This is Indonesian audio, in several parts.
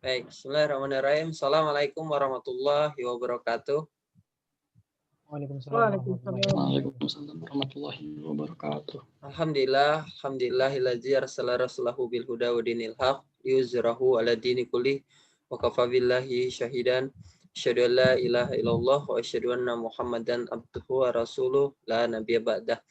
Baik, bismillahirrahmanirrahim. Assalamualaikum warahmatullahi wabarakatuh. Waalaikumsalam warahmatullahi Waalaikumsalam. wabarakatuh. Waalaikumsalam warahmatullahi wabarakatuh. Alhamdulillahilladzi arsala rasulahu bil huda wa dinil haq yuzrahu ala dini kulli wa kafa billahi syahidan. Asyhadu an la ilaha illallah wa asyhadu anna Muhammadan abduhu wa rasuluh la nabiyya ba'dah.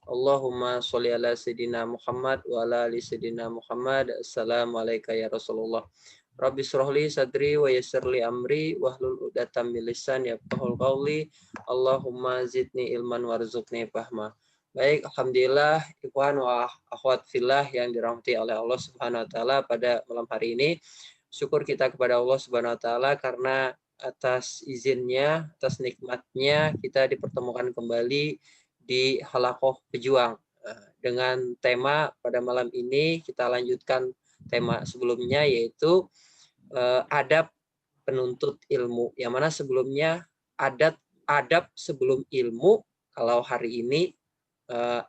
Allahumma sholli ala sayyidina Muhammad wa ala ali sayyidina Muhammad. Assalamualaikum ya Rasulullah. Rabbi shrahli sadri wa yassirli amri wahlul 'uqdatam min lisani yafqahul qawli. Allahumma zidni ilman warzuqni fahma. Baik, alhamdulillah ikhwan wa akhwat fillah yang dirahmati oleh Allah Subhanahu wa taala pada malam hari ini. Syukur kita kepada Allah Subhanahu wa taala karena atas izinnya, atas nikmatnya kita dipertemukan kembali di Halaqah Pejuang. Dengan tema pada malam ini kita lanjutkan tema sebelumnya yaitu adab penuntut ilmu. Yang mana sebelumnya adab sebelum ilmu, kalau hari ini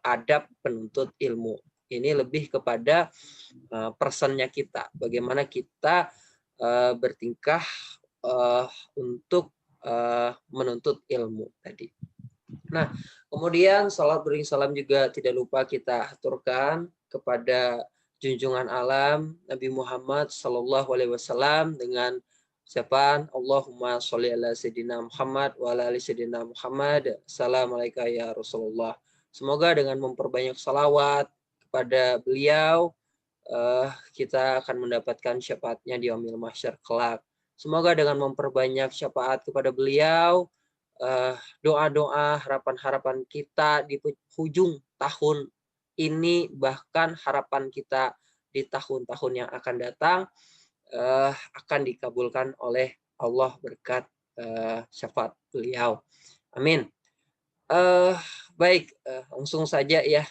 adab penuntut ilmu. Ini lebih kepada personnya kita, bagaimana kita bertingkah untuk menuntut ilmu tadi. Nah, kemudian salat bering salam juga tidak lupa kita aturkan kepada junjungan alam Nabi Muhammad Sallallahu Alaihi Wasallam dengan ucapan Allahumma sholli ala sayyidina Muhammad wa ala ali sayyidina Muhammad. Assalamualaikum ya Rasulullah. Semoga dengan memperbanyak salawat kepada beliau, kita akan mendapatkan syafaatnya di yaumil mahsyar kelak. Semoga dengan memperbanyak syafaat kepada beliau, doa-doa, harapan-harapan kita di ujung tahun ini, bahkan harapan kita di tahun-tahun yang akan datang, akan dikabulkan oleh Allah berkat syafaat beliau. Amin. Baik, langsung saja ya,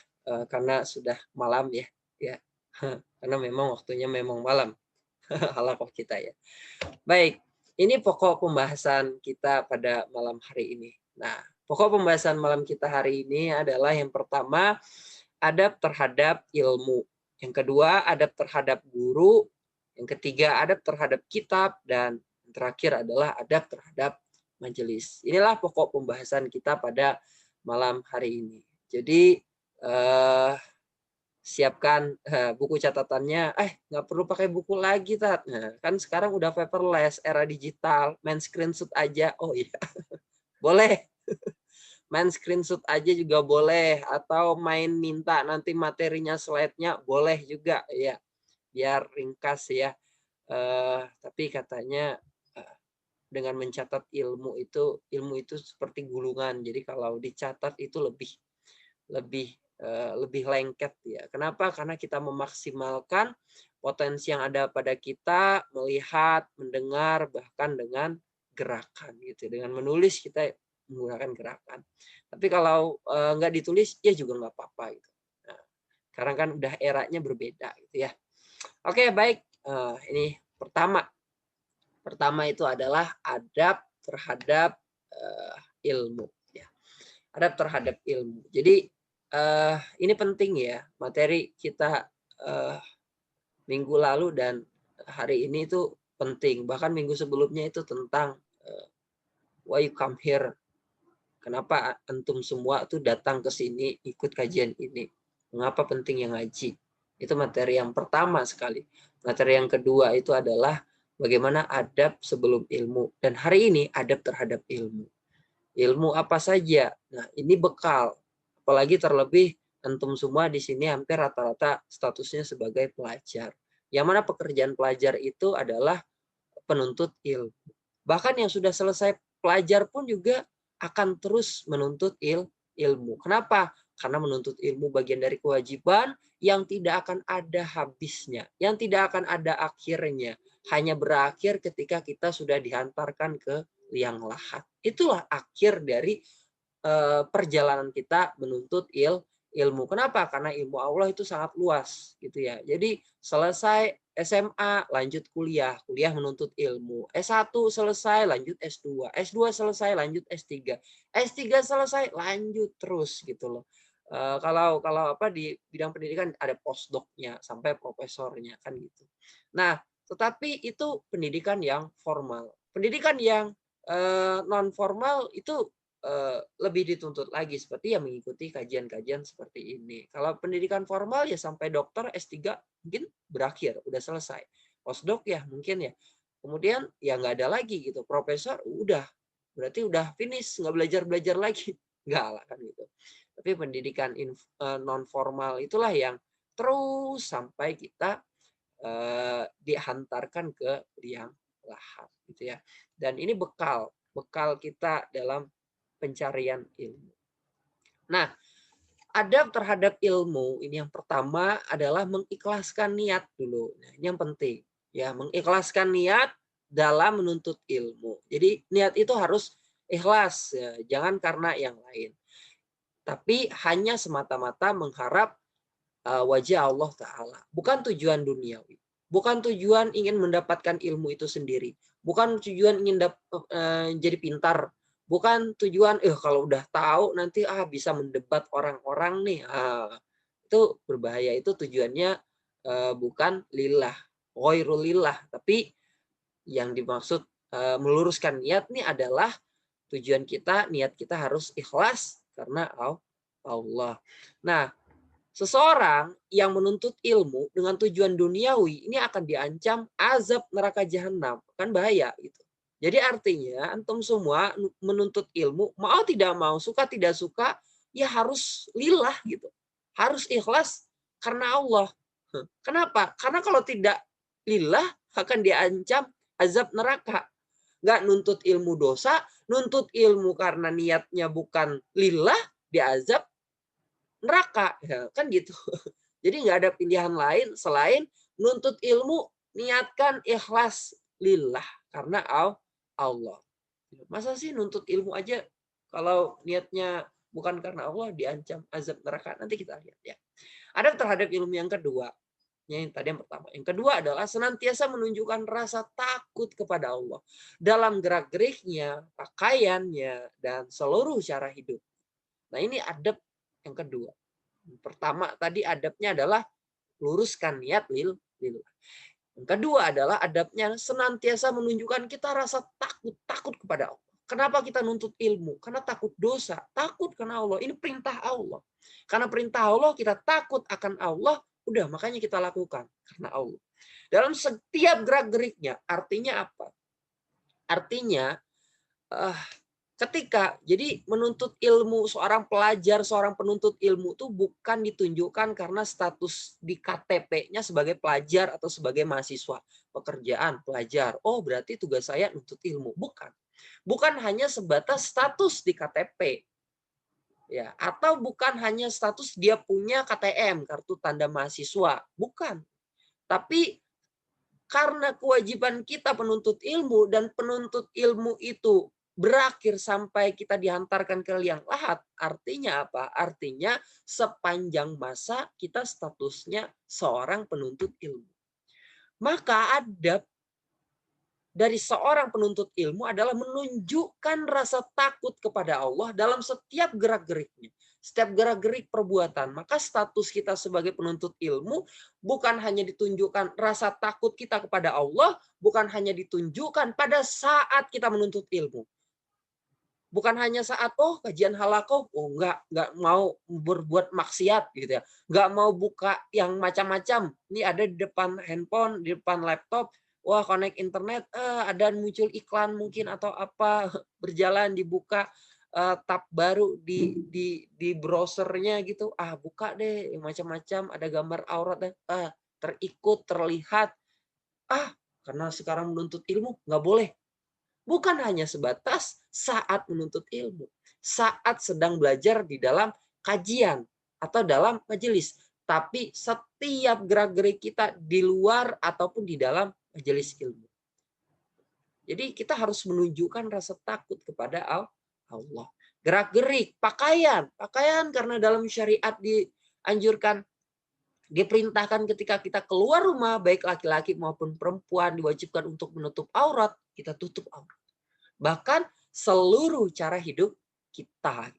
karena sudah malam ya, karena memang waktunya memang malam halaqah kita ya. Baik, ini pokok pembahasan kita pada malam hari ini. Nah, pokok pembahasan malam kita hari ini adalah yang pertama, adab terhadap ilmu. Yang kedua, adab terhadap guru. Yang ketiga, adab terhadap kitab. Dan yang terakhir adalah adab terhadap majelis. Inilah pokok pembahasan kita pada malam hari ini. Jadi siapkan buku catatannya. Nggak perlu pakai buku lagi, Tat. Nah, kan sekarang udah paperless, era digital, main screenshot aja. Oh iya, boleh. Main screenshot aja juga boleh, atau main minta nanti materinya slide-nya boleh juga ya, biar ringkas ya. Tapi katanya dengan mencatat ilmu itu seperti gulungan. Jadi kalau dicatat itu lebih lengket ya. Kenapa? Karena kita memaksimalkan potensi yang ada pada kita, melihat, mendengar, bahkan dengan gerakan gitu. Dengan menulis kita menggunakan gerakan. Tapi kalau nggak ditulis ya juga nggak apa-apa gitu. Nah, sekarang kan udah eranya berbeda gitu ya. Oke, baik. Ini pertama itu adalah adab terhadap ilmu ya. Adab terhadap ilmu. Jadi ini penting ya, materi kita minggu lalu dan hari ini itu penting. Bahkan minggu sebelumnya itu tentang why you come here. Kenapa antum semua tuh datang ke sini ikut kajian ini? Mengapa penting yang ngaji? Itu materi yang pertama sekali. Materi yang kedua itu adalah bagaimana adab sebelum ilmu. Dan hari ini adab terhadap ilmu. Ilmu apa saja? Nah, ini bekal. Apalagi terlebih antum semua di sini hampir rata-rata statusnya sebagai pelajar. Yang mana pekerjaan pelajar itu adalah penuntut ilmu. Bahkan yang sudah selesai pelajar pun juga akan terus menuntut ilmu. Kenapa? Karena menuntut ilmu bagian dari kewajiban yang tidak akan ada habisnya, yang tidak akan ada akhirnya. Hanya berakhir ketika kita sudah dihantarkan ke liang lahat. Itulah akhir dari perjalanan kita menuntut ilmu. Kenapa? Karena ilmu Allah itu sangat luas gitu ya. Jadi selesai SMA lanjut kuliah, kuliah menuntut ilmu. S1 selesai lanjut S2, S2 selesai lanjut S3, S3 selesai lanjut terus gitu loh. Kalau apa di bidang pendidikan ada postdoc-nya sampai profesornya kan gitu. Nah, tetapi itu pendidikan yang formal. Pendidikan yang non formal itu lebih dituntut lagi, seperti yang mengikuti kajian-kajian seperti ini. Kalau pendidikan formal ya sampai dokter S3 mungkin berakhir, udah selesai. Postdoc ya mungkin ya. Kemudian ya nggak ada lagi gitu. Profesor udah, berarti udah finish, nggak belajar-belajar lagi. Nggak lah kan gitu. Tapi pendidikan non formal itulah yang terus sampai kita dihantarkan ke liang lahat gitu ya. Dan ini bekal kita dalam pencarian ilmu. Nah, adab terhadap ilmu ini yang pertama adalah mengikhlaskan niat dulu. Nah, ini yang penting. Ya, mengikhlaskan niat dalam menuntut ilmu. Jadi niat itu harus ikhlas, ya, jangan karena yang lain. Tapi hanya semata-mata mengharap wajah Allah Ta'ala. Bukan tujuan duniawi. Bukan tujuan ingin mendapatkan ilmu itu sendiri. Bukan tujuan ingin jadi pintar. Bukan tujuan, kalau udah tahu nanti bisa mendebat orang-orang nih. Itu berbahaya. Itu tujuannya bukan lillah. Ghairul lillah. Tapi yang dimaksud meluruskan niat nih adalah tujuan kita, niat kita harus ikhlas karena Allah. Nah, seseorang yang menuntut ilmu dengan tujuan duniawi ini akan diancam azab neraka jahanam, kan bahaya gitu. Jadi artinya antum semua menuntut ilmu, mau tidak mau, suka tidak suka, ya harus lillah gitu. Harus ikhlas karena Allah. Kenapa? Karena kalau tidak lillah akan diancam azab neraka. Nggak nuntut ilmu dosa, nuntut ilmu karena niatnya bukan lillah, diazab neraka, ya, kan gitu. Jadi nggak ada pilihan lain selain nuntut ilmu, niatkan ikhlas lillah karena Allah. Masa sih nuntut ilmu aja kalau niatnya bukan karena Allah diancam azab neraka? Nanti kita lihat ya. Ada terhadap ilmu yang kedua. Yang tadi yang pertama. Yang kedua adalah senantiasa menunjukkan rasa takut kepada Allah dalam gerak-geriknya, pakaiannya, dan seluruh cara hidup. Nah, ini adab yang kedua. Pertama tadi adabnya adalah luruskan niat lillah. Yang kedua adalah adabnya senantiasa menunjukkan kita rasa takut kepada Allah. Kenapa kita nuntut ilmu? Karena takut dosa, takut karena Allah. Ini perintah Allah. Karena perintah Allah kita takut akan Allah, udah makanya kita lakukan karena Allah. Dalam setiap gerak-geriknya, artinya apa? Artinya ketika jadi menuntut ilmu, seorang pelajar, seorang penuntut ilmu itu bukan ditunjukkan karena status di KTP-nya sebagai pelajar atau sebagai mahasiswa. Pekerjaan, pelajar. Oh, berarti tugas saya nuntut ilmu. Bukan. Bukan hanya sebatas status di KTP. Ya, atau bukan hanya status dia punya KTM, kartu tanda mahasiswa. Bukan. Tapi karena kewajiban kita penuntut ilmu dan penuntut ilmu itu berakhir sampai kita dihantarkan ke liang lahat. Artinya apa? Artinya sepanjang masa kita statusnya seorang penuntut ilmu. Maka adab dari seorang penuntut ilmu adalah menunjukkan rasa takut kepada Allah dalam setiap gerak-geriknya. Setiap gerak-gerik perbuatan. Maka status kita sebagai penuntut ilmu bukan hanya ditunjukkan rasa takut kita kepada Allah, bukan hanya ditunjukkan pada saat kita menuntut ilmu. Bukan hanya saat kajian halakoh, nggak mau berbuat maksiat gitu ya, nggak mau buka yang macam-macam. Ini ada di depan handphone, di depan laptop, wah connect internet, ada muncul iklan mungkin atau apa, berjalan dibuka tab baru di browsernya gitu, buka deh macam-macam, ada gambar aurat deh, terikut terlihat, karena sekarang menuntut ilmu nggak boleh. Bukan hanya sebatas saat menuntut ilmu, saat sedang belajar di dalam kajian atau dalam majelis, tapi setiap gerak-gerik kita di luar ataupun di dalam majelis ilmu. Jadi kita harus menunjukkan rasa takut kepada Allah. Gerak-gerik, pakaian karena dalam syariat dianjurkan, diperintahkan ketika kita keluar rumah, baik laki-laki maupun perempuan, diwajibkan untuk menutup aurat, kita tutup aurat. Bahkan seluruh cara hidup kita.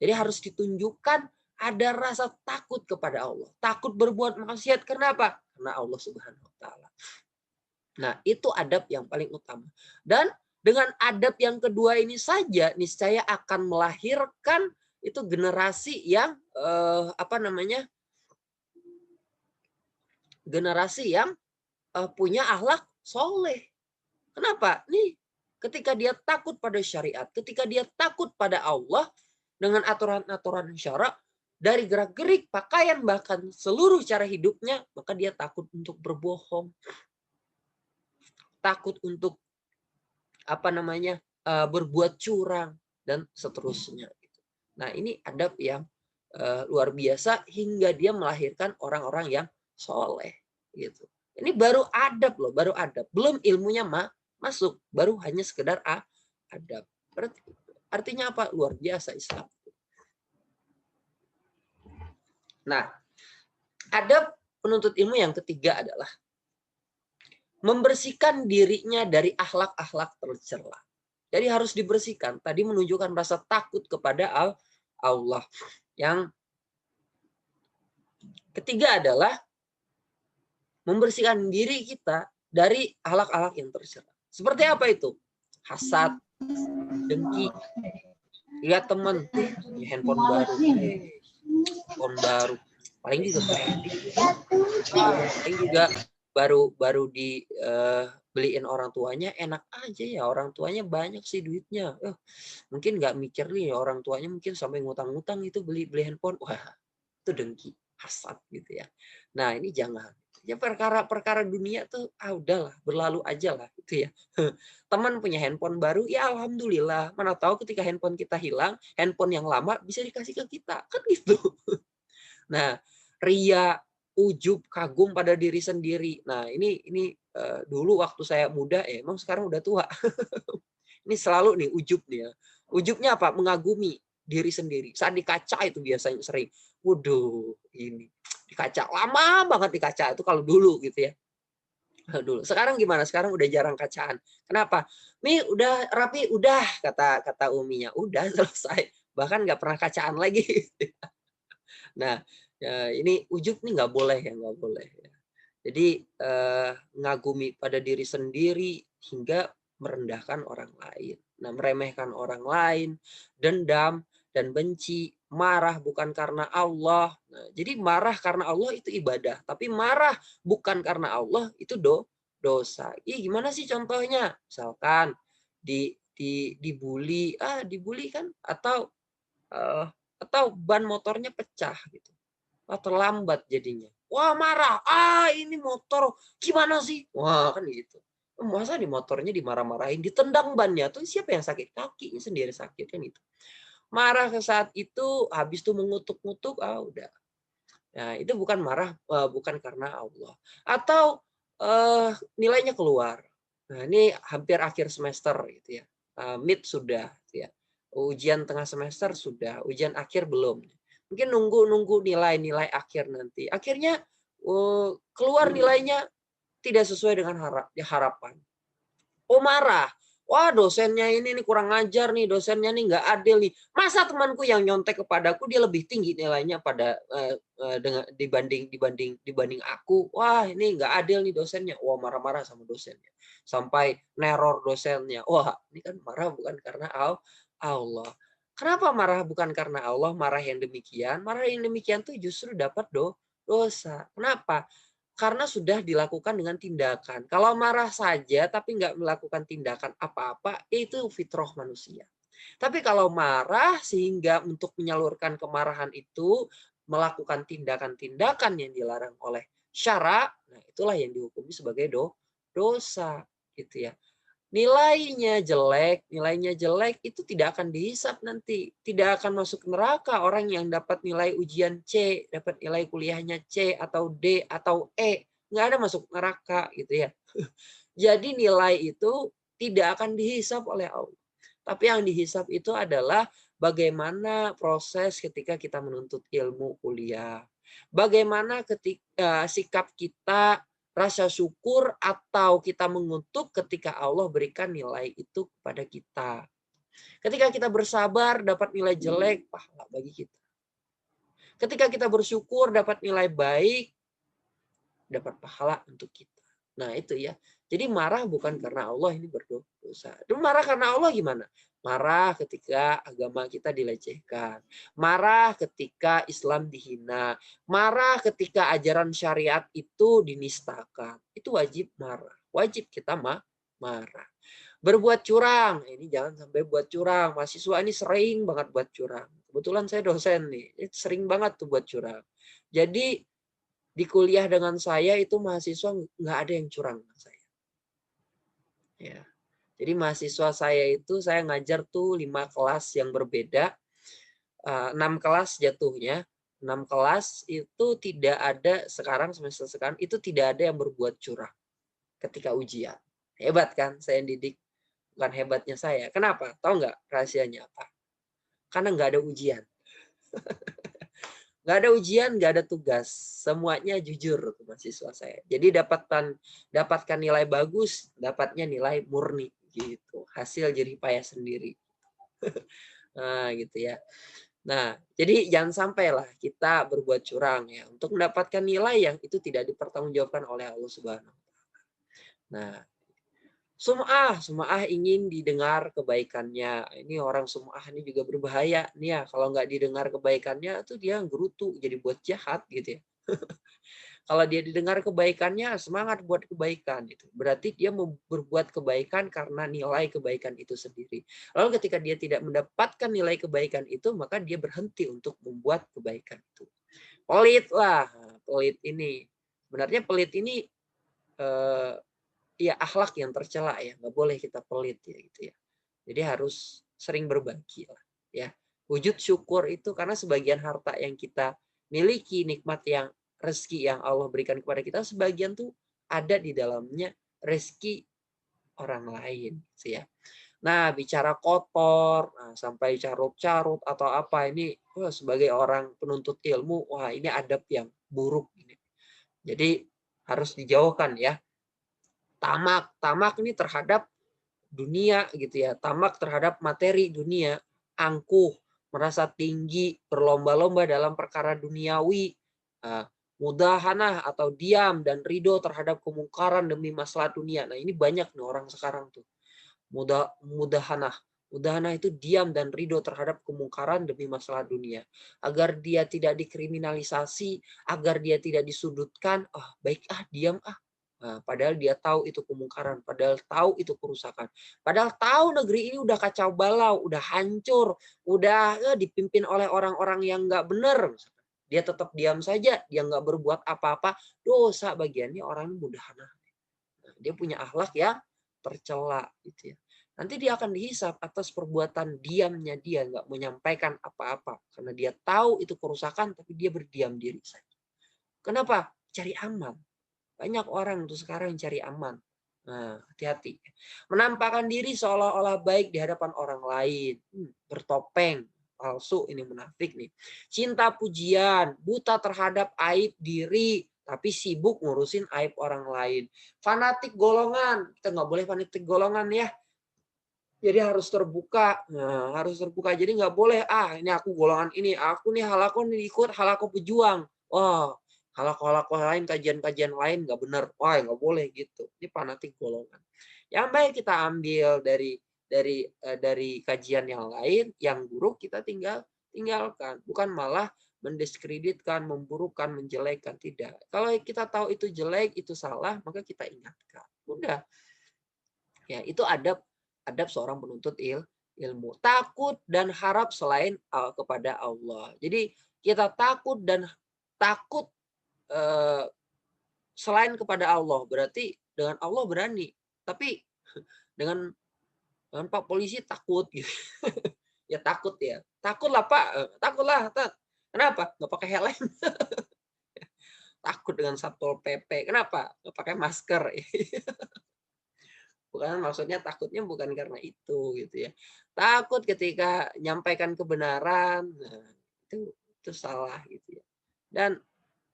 Jadi harus ditunjukkan ada rasa takut kepada Allah. Takut berbuat maksiat. Kenapa? Karena Allah Subhanahu wa Ta'ala. Nah, itu adab yang paling utama. Dan dengan adab yang kedua ini saja niscaya akan melahirkan itu generasi yang generasi yang punya akhlak soleh. Kenapa? Nih, ketika dia takut pada syariat, ketika dia takut pada Allah dengan aturan-aturan syarak, dari gerak-gerik pakaian bahkan seluruh cara hidupnya, maka dia takut untuk berbohong, takut untuk berbuat curang dan seterusnya. Nah, ini adab yang luar biasa hingga dia melahirkan orang-orang yang soleh gitu. Ini baru adab loh, baru adab. Belum ilmunya masuk, baru hanya sekedar adab. Artinya apa? Luar biasa Islam. Nah, adab penuntut ilmu yang ketiga adalah membersihkan dirinya dari akhlak-akhlak tercela. Jadi harus dibersihkan. Tadi menunjukkan rasa takut kepada Allah. Yang ketiga adalah membersihkan diri kita dari akhlak-akhlak yang tercela. Seperti apa itu? Hasad, dengki. Lihat teman, handphone baru. Paling juga kredit. Paling juga baru dibeliin orang tuanya, enak aja ya, orang tuanya banyak sih duitnya. Mungkin nggak mikir nih orang tuanya mungkin sampai ngutang-ngutang itu beli handphone. Wah, itu dengki, hasad gitu ya. Nah, ini jangan. Ya perkara dunia tuh udahlah, berlalu aja lah gitu ya. Teman punya handphone baru, ya alhamdulillah. Mana tahu ketika handphone kita hilang, handphone yang lama bisa dikasih ke kita, kan gitu. Nah, ria, ujub, kagum pada diri sendiri. Nah, ini dulu waktu saya muda, emang sekarang udah tua. Ini selalu nih ujub nih ya. Ujubnya apa? Mengagumi diri sendiri. Saat di kaca itu biasanya sering. Waduh, ini di kaca lama banget di kaca itu kalau dulu gitu ya. Dulu. Sekarang gimana? Sekarang udah jarang kacaan. Kenapa? Mi udah rapi, udah kata uminya. Udah selesai. Bahkan nggak pernah kacaan lagi. Nah, ini ujub nih nggak boleh ya, nggak boleh. Jadi ngagumi pada diri sendiri hingga merendahkan orang lain. Nah, meremehkan orang lain, dendam dan benci, marah bukan karena Allah. Nah, jadi marah karena Allah itu ibadah, tapi marah bukan karena Allah itu dosa. Gimana sih contohnya? Misalkan dibully, dibully kan atau ban motornya pecah gitu. Terlambat jadinya. Wah, marah. Ini motor gimana sih? Wah, kan gitu. Masa di motornya dimarah-marahin, ditendang bannya tuh siapa yang sakit? Kakinya sendiri sakit kan itu. Marah ke saat itu, habis itu mengutuk-ngutuk, udah. Nah, itu bukan marah, bukan karena Allah. Atau nilainya keluar. Nah, ini hampir akhir semester gitu ya. Mid sudah gitu ya. Ujian tengah semester sudah, ujian akhir belum. Mungkin nunggu nilai akhir nanti. Akhirnya keluar nilainya tidak sesuai dengan harapan. Marah. Wah, dosennya ini nih kurang ngajar nih, dosennya nih nggak adil nih. Masa temanku yang nyontek kepadaku dia lebih tinggi nilainya pada dibanding aku. Wah, ini nggak adil nih dosennya. Wah, marah-marah sama dosennya. Sampai neror dosennya. Wah, ini kan marah bukan karena Allah. Kenapa marah bukan karena Allah? Marah yang demikian. Marah yang demikian tuh justru dapat dosa. Kenapa? Karena sudah dilakukan dengan tindakan. Kalau marah saja tapi nggak melakukan tindakan apa-apa, itu fitrah manusia. Tapi kalau marah sehingga untuk menyalurkan kemarahan itu melakukan tindakan-tindakan yang dilarang oleh syara, nah itulah yang dihukumi sebagai dosa, gitu ya. Nilainya jelek itu tidak akan dihisap nanti. Tidak akan masuk neraka orang yang dapat nilai ujian C, dapat nilai kuliahnya C atau D atau E. Nggak ada masuk neraka gitu ya. Jadi nilai itu tidak akan dihisap oleh Allah. Tapi yang dihisap itu adalah bagaimana proses ketika kita menuntut ilmu kuliah. Bagaimana ketika sikap kita rasa syukur atau kita mengutuk ketika Allah berikan nilai itu kepada kita. Ketika kita bersabar dapat nilai jelek, pahala bagi kita. Ketika kita bersyukur dapat nilai baik, dapat pahala untuk kita. Nah, itu ya. Jadi marah bukan karena Allah ini berdosa. Itu marah karena Allah gimana? Marah ketika agama kita dilecehkan. Marah ketika Islam dihina. Marah ketika ajaran syariat itu dinistakan. Itu wajib marah. Wajib kita marah. Berbuat curang. Ini jangan sampai buat curang. Mahasiswa ini sering banget buat curang. Kebetulan saya dosen nih. Sering banget tuh buat curang. Jadi di kuliah dengan saya itu mahasiswa nggak ada yang curang dengan saya. Ya. Jadi mahasiswa saya itu saya ngajar tuh 5 kelas yang berbeda, 6 kelas jatuhnya. 6 kelas itu tidak ada sekarang semester sekarang itu tidak ada yang berbuat curang ketika ujian. Hebat kan saya didik. Bukan hebatnya saya. Kenapa? Tahu nggak rahasianya apa? Karena nggak ada ujian. Nggak ada ujian, nggak ada tugas. Semuanya jujur mahasiswa saya. Jadi dapatkan nilai bagus, dapatnya nilai murni gitu. Hasil jerih payah sendiri. Nah, gitu ya. Nah, jadi jangan sampailah kita berbuat curang ya untuk mendapatkan nilai yang itu tidak dipertanggungjawabkan oleh Allah Subhanahu. Nah, sum'ah ingin didengar kebaikannya. Ini orang sum'ah ini juga berbahaya nih ya. Kalau nggak didengar kebaikannya tuh dia gerutu jadi buat jahat gitu ya. Kalau dia didengar kebaikannya, semangat buat kebaikan itu. Berarti dia berbuat kebaikan karena nilai kebaikan itu sendiri. Lalu ketika dia tidak mendapatkan nilai kebaikan itu, maka dia berhenti untuk membuat kebaikan itu. Pelit lah, pelit ini. Sebenarnya pelit ini ya akhlak yang tercela ya, nggak boleh kita pelit ya gitu ya. Jadi harus sering berbagi lah ya. Wujud syukur itu karena sebagian harta yang kita miliki, nikmat yang rezeki yang Allah berikan kepada kita, sebagian tuh ada di dalamnya rezeki orang lain gitu ya. Nah, bicara kotor, nah, sampai carut-carut atau apa ini sebagai orang penuntut ilmu, wah ini adab yang buruk ini. Jadi harus dijauhkan ya. Tamak ini terhadap dunia gitu ya, tamak terhadap materi dunia, angkuh, merasa tinggi, berlomba-lomba dalam perkara duniawi, mudahanah atau diam dan ridho terhadap kemungkaran demi masalah dunia. Nah ini banyak nih orang sekarang tuh mudahanah. Mudahanah itu diam dan ridho terhadap kemungkaran demi masalah dunia. Agar dia tidak dikriminalisasi, agar dia tidak disudutkan, baik diam Nah, padahal dia tahu itu kemungkaran, padahal tahu itu kerusakan. Padahal tahu negeri ini udah kacau balau, udah hancur, udah dipimpin oleh orang-orang yang nggak benar. Dia tetap diam saja, dia nggak berbuat apa-apa, dosa bagiannya orang mudahanah. Dia punya akhlak yang tercela gitu ya. Nanti dia akan dihisap atas perbuatan diamnya dia, nggak menyampaikan apa-apa. Karena dia tahu itu kerusakan, tapi dia berdiam diri saja. Kenapa? Cari aman. Banyak orang tuh sekarang yang cari aman. Nah, hati-hati. Menampakkan diri seolah-olah baik di hadapan orang lain. Bertopeng. Palsu, ini munafik nih. Cinta pujian, buta terhadap aib diri, tapi sibuk ngurusin aib orang lain. Fanatik golongan. Kita nggak boleh fanatik golongan ya. Jadi harus terbuka. Nah, harus terbuka. Jadi nggak boleh, ini aku golongan ini. Aku nih halaku nih ikut halaku pejuang. Halaku lain, kajian-kajian lain nggak benar. Wah, nggak boleh gitu. Ini fanatik golongan. Yang baik kita ambil dari kajian yang lain, yang buruk kita tinggalkan. Bukan malah mendiskreditkan, memburukkan, menjelekkan. Tidak. Kalau kita tahu itu jelek, itu salah, maka kita ingatkan. Udah. Ya, itu adab seorang penuntut ilmu. Takut dan harap selain kepada Allah. Jadi kita takut selain kepada Allah, berarti dengan Allah berani, tapi dengan Pak polisi takut gitu. Ya takut ya. Takutlah Pak, takutlah. Kenapa? Nggak pakai helm. Takut dengan Satpol PP. Kenapa? Nggak pakai masker. Bukan, maksudnya takutnya bukan karena itu gitu ya. Takut ketika nyampaikan kebenaran, nah, itu salah gitu ya. Dan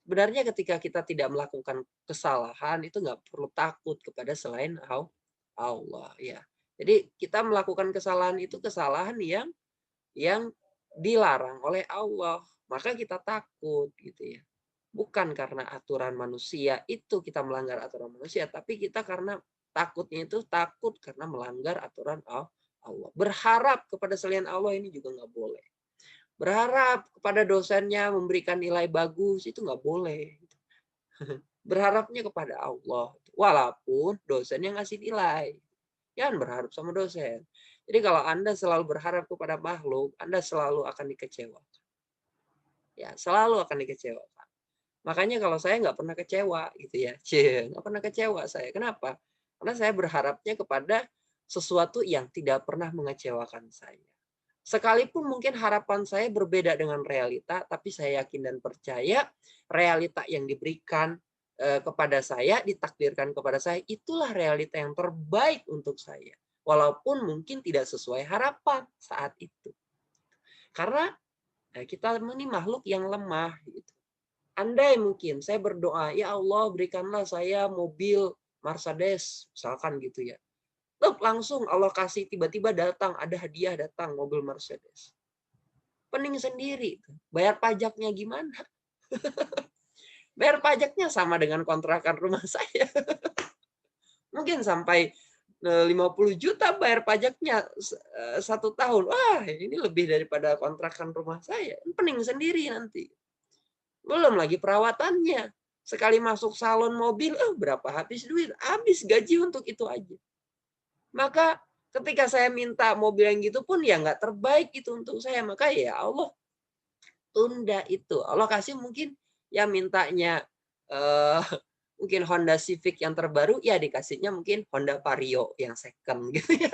sebenarnya ketika kita tidak melakukan kesalahan itu nggak perlu takut kepada selain Allah ya. Jadi kita melakukan kesalahan itu kesalahan yang dilarang oleh Allah, maka kita takut gitu ya. Bukan karena aturan manusia itu kita melanggar aturan manusia, tapi kita karena Takutnya itu takut karena melanggar aturan Allah. Berharap kepada selain Allah ini juga nggak boleh. Berharap kepada dosennya memberikan nilai bagus itu nggak boleh. Berharapnya kepada Allah. Walaupun dosennya ngasih nilai. Jangan berharap sama dosen. Jadi kalau Anda selalu berharap kepada makhluk, Anda selalu akan dikecewakan. Ya, selalu akan dikecewakan. Makanya kalau saya nggak pernah kecewa gitu ya. Nggak pernah kecewa saya. Kenapa? Karena saya berharapnya kepada sesuatu yang tidak pernah mengecewakan saya. Sekalipun mungkin harapan saya berbeda dengan realita, tapi saya yakin dan percaya realita yang diberikan kepada saya, ditakdirkan kepada saya, itulah realita yang terbaik untuk saya. Walaupun mungkin tidak sesuai harapan saat itu. Karena kita ini makhluk yang lemah. Gitu. Andai mungkin saya berdoa, ya Allah berikanlah saya mobil Mercedes, misalkan gitu ya. Langsung Allah kasih tiba-tiba datang, ada hadiah datang mobil Mercedes. Pening sendiri. Bayar pajaknya gimana? Bayar pajaknya sama dengan kontrakan rumah saya. Mungkin sampai 50 juta bayar pajaknya 1 tahun. Wah, ini lebih daripada kontrakan rumah saya. Pening sendiri nanti. Belum lagi perawatannya. Sekali masuk salon mobil, berapa habis duit? Habis gaji untuk itu aja. Maka ketika saya minta mobil yang gitu pun ya nggak terbaik itu untuk saya. Maka ya Allah tunda itu. Allah kasih mungkin ya mintanya mungkin Honda Civic yang terbaru, ya dikasihnya mungkin Honda Vario yang second gitu ya.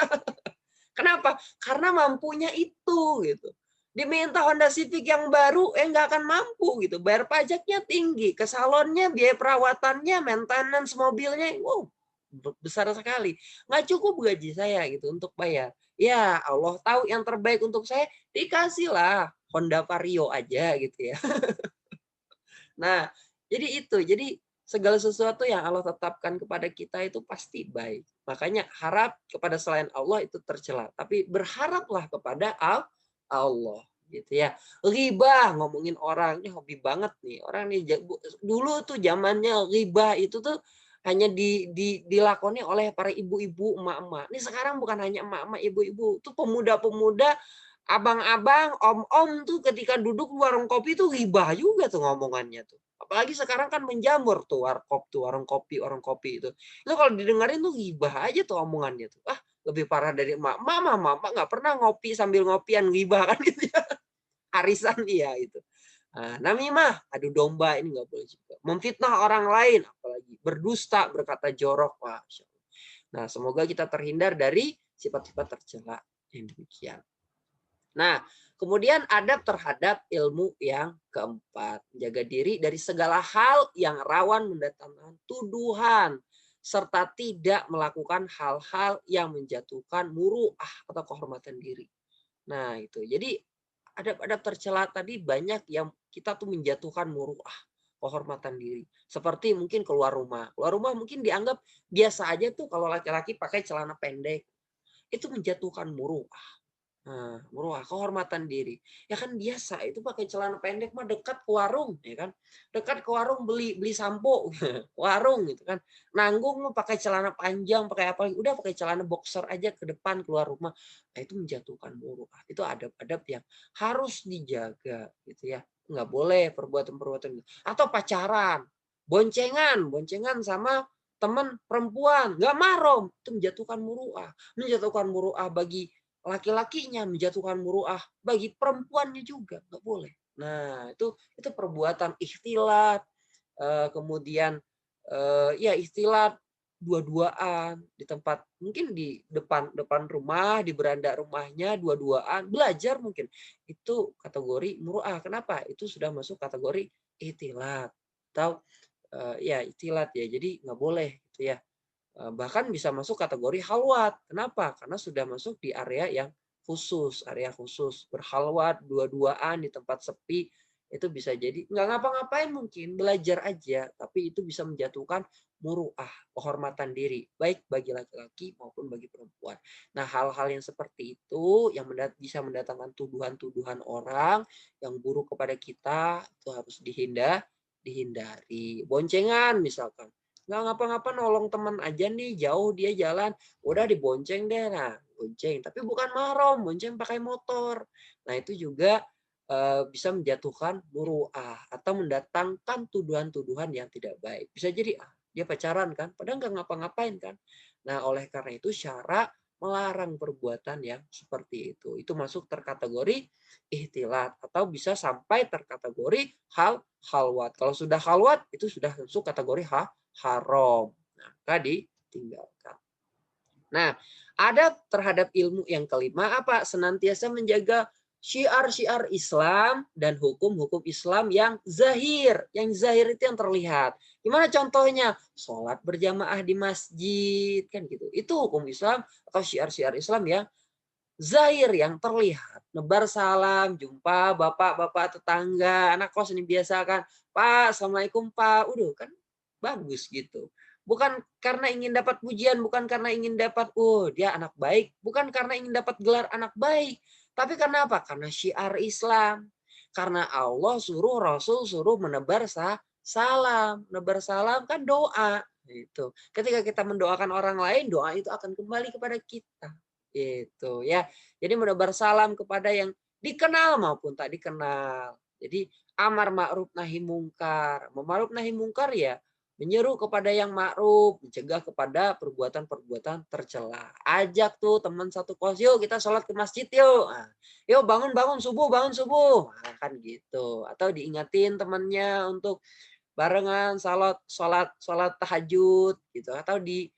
Kenapa? Karena mampunya itu gitu. Diminta Honda Civic yang baru, nggak akan mampu gitu. Bayar pajaknya tinggi, ke salonnya, biaya perawatannya, maintenance mobilnya, wow, besar sekali. Nggak cukup gaji saya gitu untuk bayar. Ya Allah tahu yang terbaik untuk saya, dikasihlah Honda Vario aja gitu ya. Nah, jadi itu. Jadi segala sesuatu yang Allah tetapkan kepada kita itu pasti baik. Makanya harap kepada selain Allah itu tercela. Tapi berharaplah kepada Allah. Gitu ya. Ghibah, ngomongin orang. Ini hobi banget nih. Orang nih dulu tuh zamannya ghibah itu tuh hanya dilakoni oleh para ibu-ibu, emak-emak. Ini sekarang bukan hanya emak-emak, ibu-ibu. Tuh pemuda-pemuda, abang-abang, om-om tuh ketika duduk di warung kopi tuh ghibah juga tuh ngomongannya tuh. Apalagi sekarang kan menjamur tuh warkop tuh, warung kopi itu. Itu kalau didengarin tuh ghibah aja tuh omongannya tuh. Ah, lebih parah dari emak. Mama nggak pernah ngopi sambil ngopian ghibah kan gitu ya. Arisan iya itu. Nah, namimah, adu domba ini nggak boleh juga. Memfitnah orang lain, apalagi berdusta, berkata jorok. Wah, nah, semoga kita terhindar dari sifat-sifat tercela yang demikian. Nah, kemudian adab terhadap ilmu yang keempat. Jaga diri dari segala hal yang rawan mendatangkan tuduhan. Serta tidak melakukan hal-hal yang menjatuhkan muru'ah atau kehormatan diri. Nah, itu. Jadi adab-adab tercela tadi banyak yang kita tuh menjatuhkan muru'ah, kehormatan diri. Seperti mungkin keluar rumah. Keluar rumah mungkin dianggap biasa aja tuh kalau laki-laki pakai celana pendek. Itu menjatuhkan muru'ah. Nah, muru'ah, kehormatan diri. Ya kan biasa, itu pakai celana pendek mah dekat ke warung, ya kan? Dekat ke warung beli sampo, warung gitu kan. Nanggung mau pakai celana panjang, pakai apa? Udah pakai celana boxer aja ke depan keluar rumah. Nah, itu menjatuhkan muru'ah. Itu adab-adab yang harus dijaga gitu ya. Nggak boleh perbuatan-perbuatan gitu. Atau pacaran, boncengan sama teman perempuan, nggak mahram, itu menjatuhkan muru'ah. Menjatuhkan muru'ah bagi laki-lakinya, menjatuhkan muru'ah bagi perempuannya juga nggak boleh. Nah, itu perbuatan ikhtilat, kemudian ya ikhtilat dua-duaan di tempat mungkin di depan rumah, di beranda rumahnya dua-duaan belajar mungkin. Itu kategori muru'ah. Kenapa? Itu sudah masuk kategori ikhtilat atau ya ikhtilat ya. Jadi nggak boleh gitu ya. Bahkan bisa masuk kategori halwat. Kenapa? Karena sudah masuk di area yang khusus, berhalwat dua-duaan di tempat sepi, itu bisa jadi nggak ngapa-ngapain mungkin, belajar aja, tapi itu bisa menjatuhkan muru'ah, kehormatan diri, baik bagi laki-laki maupun bagi perempuan. Nah, hal-hal yang seperti itu yang bisa mendatangkan tuduhan-tuduhan orang yang buruk kepada kita, itu harus dihindari. Boncengan misalkan. nggak ngapa-ngapa nolong teman aja nih, jauh dia jalan, udah dibonceng deh. Nah, bonceng, tapi bukan mahram, bonceng pakai motor. Nah, itu juga bisa menjatuhkan muru'ah atau mendatangkan tuduhan-tuduhan yang tidak baik. Bisa jadi dia pacaran kan, padahal nggak ngapa-ngapain kan. Nah, oleh karena itu syara melarang perbuatan yang seperti itu. Itu masuk terkategori ihtilat atau bisa sampai terkategori halwat. Kalau sudah halwat itu sudah masuk kategori haram. Nah, maka ditinggalkan. Nah, adab terhadap ilmu yang kelima apa? Senantiasa menjaga syiar-syiar Islam dan hukum-hukum Islam yang zahir. Yang zahir itu yang terlihat. Gimana contohnya? Sholat berjamaah di masjid. Kan gitu. Itu hukum Islam atau syiar-syiar Islam yang zahir, yang terlihat. Nebar salam, jumpa bapak-bapak tetangga, anak kos ini biasa kan. Pak, Assalamualaikum Pak. Udah kan bagus gitu. Bukan karena ingin dapat pujian, bukan karena ingin dapat, dia anak baik. Bukan karena ingin dapat gelar anak baik. Tapi karena apa? Karena syiar Islam. Karena Allah suruh, Rasul suruh menebar salam. Menebar salam kan doa. Itu. Ketika kita mendoakan orang lain, doa itu akan kembali kepada kita. Itu ya. Jadi menebar salam kepada yang dikenal maupun tak dikenal. Jadi amar ma'ruf nahi mungkar. Ma'ruf nahi mungkar ya menyeru kepada yang ma'ruf, mencegah kepada perbuatan-perbuatan tercela. Ajak tuh teman satu kos, yuk kita sholat ke masjid yuk. Nah, yuk bangun subuh, bangun subuh. Nah, kan gitu. Atau diingatin temannya untuk barengan sholat tahajud gitu. Atau di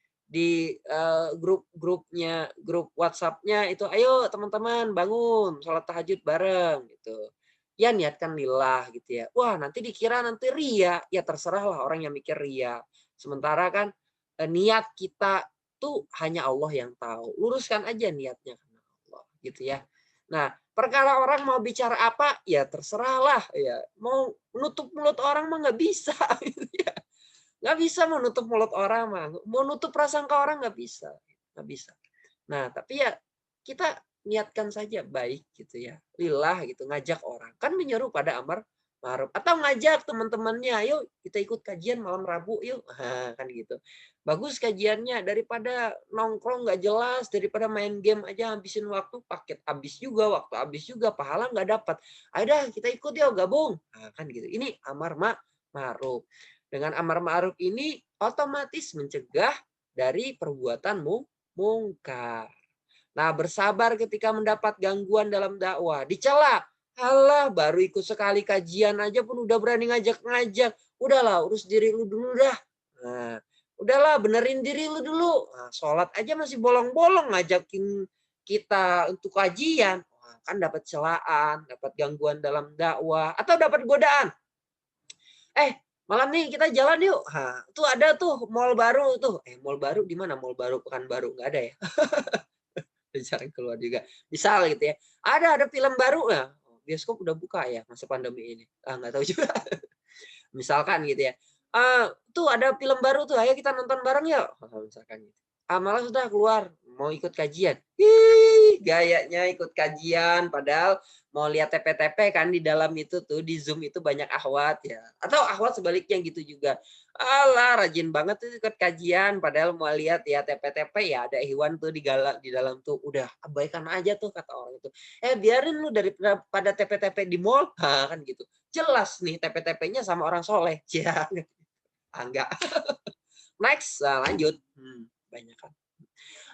grup WhatsApp-nya itu, ayo teman-teman bangun sholat tahajud bareng gitu. Ya niatkan lillah gitu ya. Wah, nanti dikira nanti ria. Ya terserah lah orang yang mikir ria. Sementara kan niat kita tuh hanya Allah yang tahu. Luruskan aja niatnya karena Allah gitu ya. Nah, perkara orang mau bicara apa ya terserahlah ya. Mau nutup mulut orang mah nggak bisa gitu ya. Nggak bisa menutup mulut orang mah. Mau nutup prasangka orang nggak bisa. Nggak bisa. Nah, tapi ya kita niatkan saja baik gitu ya. Lillah gitu, ngajak orang. Kan menyeru pada amar ma'ruf. Atau ngajak teman-temannya, yuk kita ikut kajian malam Rabu yuk. Nah, kan gitu. Bagus kajiannya daripada nongkrong nggak jelas, daripada main game aja habisin waktu, paket habis juga, waktu habis juga, pahala nggak dapat. Ayo dah kita ikut yuk gabung. Nah, kan gitu. Ini amar ma'ruf. Dengan amar ma'ruf ini otomatis mencegah dari perbuatanmu mungkar. Nah, bersabar ketika mendapat gangguan dalam dakwah. Dicela. Alah, baru ikut sekali kajian aja pun udah berani ngajak-ngajak. Udahlah, urus diri lu dulu dah. Nah, udahlah, benerin diri lu dulu. Nah, sholat aja masih bolong-bolong ngajakin kita untuk kajian. Nah, kan dapat celaan, dapat gangguan dalam dakwah, atau dapat godaan. Malam nih kita jalan yuk. Nah, tuh ada tuh mall baru tuh. Mall baru di mana? Mall baru Pekanbaru nggak ada ya? Jarang keluar juga. Misal gitu ya. Ada film baru ya. Bioskop udah buka ya masa pandemi ini. Nggak tahu juga. Misalkan gitu ya. Tuh ada film baru tuh. Ayo kita nonton bareng yuk. Misalkan gitu. Malah sudah keluar mau ikut kajian. Gayanya ikut kajian padahal mau lihat TP-TP kan di dalam itu tuh di Zoom itu banyak ahwat ya. Atau ahwat sebaliknya gitu juga. Alah rajin banget tuh ikut kajian padahal mau lihat ya TP-TP ya ada Iwan tuh di dalam tuh udah abaikan aja tuh kata orang itu. Biarin lu daripada TP-TP di mall kan gitu. Jelas nih TP-TP-nya sama orang soleh. Ya enggak. Next lanjut. Banyak kan.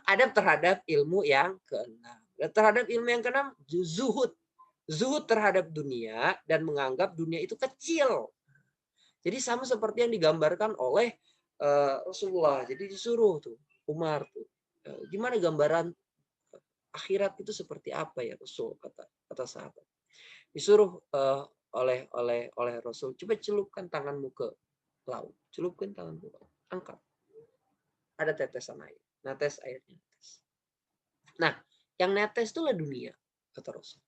Adab terhadap ilmu yang keenam. Terhadap ilmu yang keenam, zuhud. Zuhud terhadap dunia dan menganggap dunia itu kecil. Jadi sama seperti yang digambarkan oleh Rasulullah. Jadi disuruh tuh Umar tuh. Gimana gambaran akhirat itu seperti apa ya Rasul kata sahabat. Disuruh oleh Rasul, coba celupkan tanganmu ke laut. Celupkan tanganmu ke laut. Angkat. Ada tetesan air. Netes airnya. Nah, yang netes itulah dunia, kata Rasul.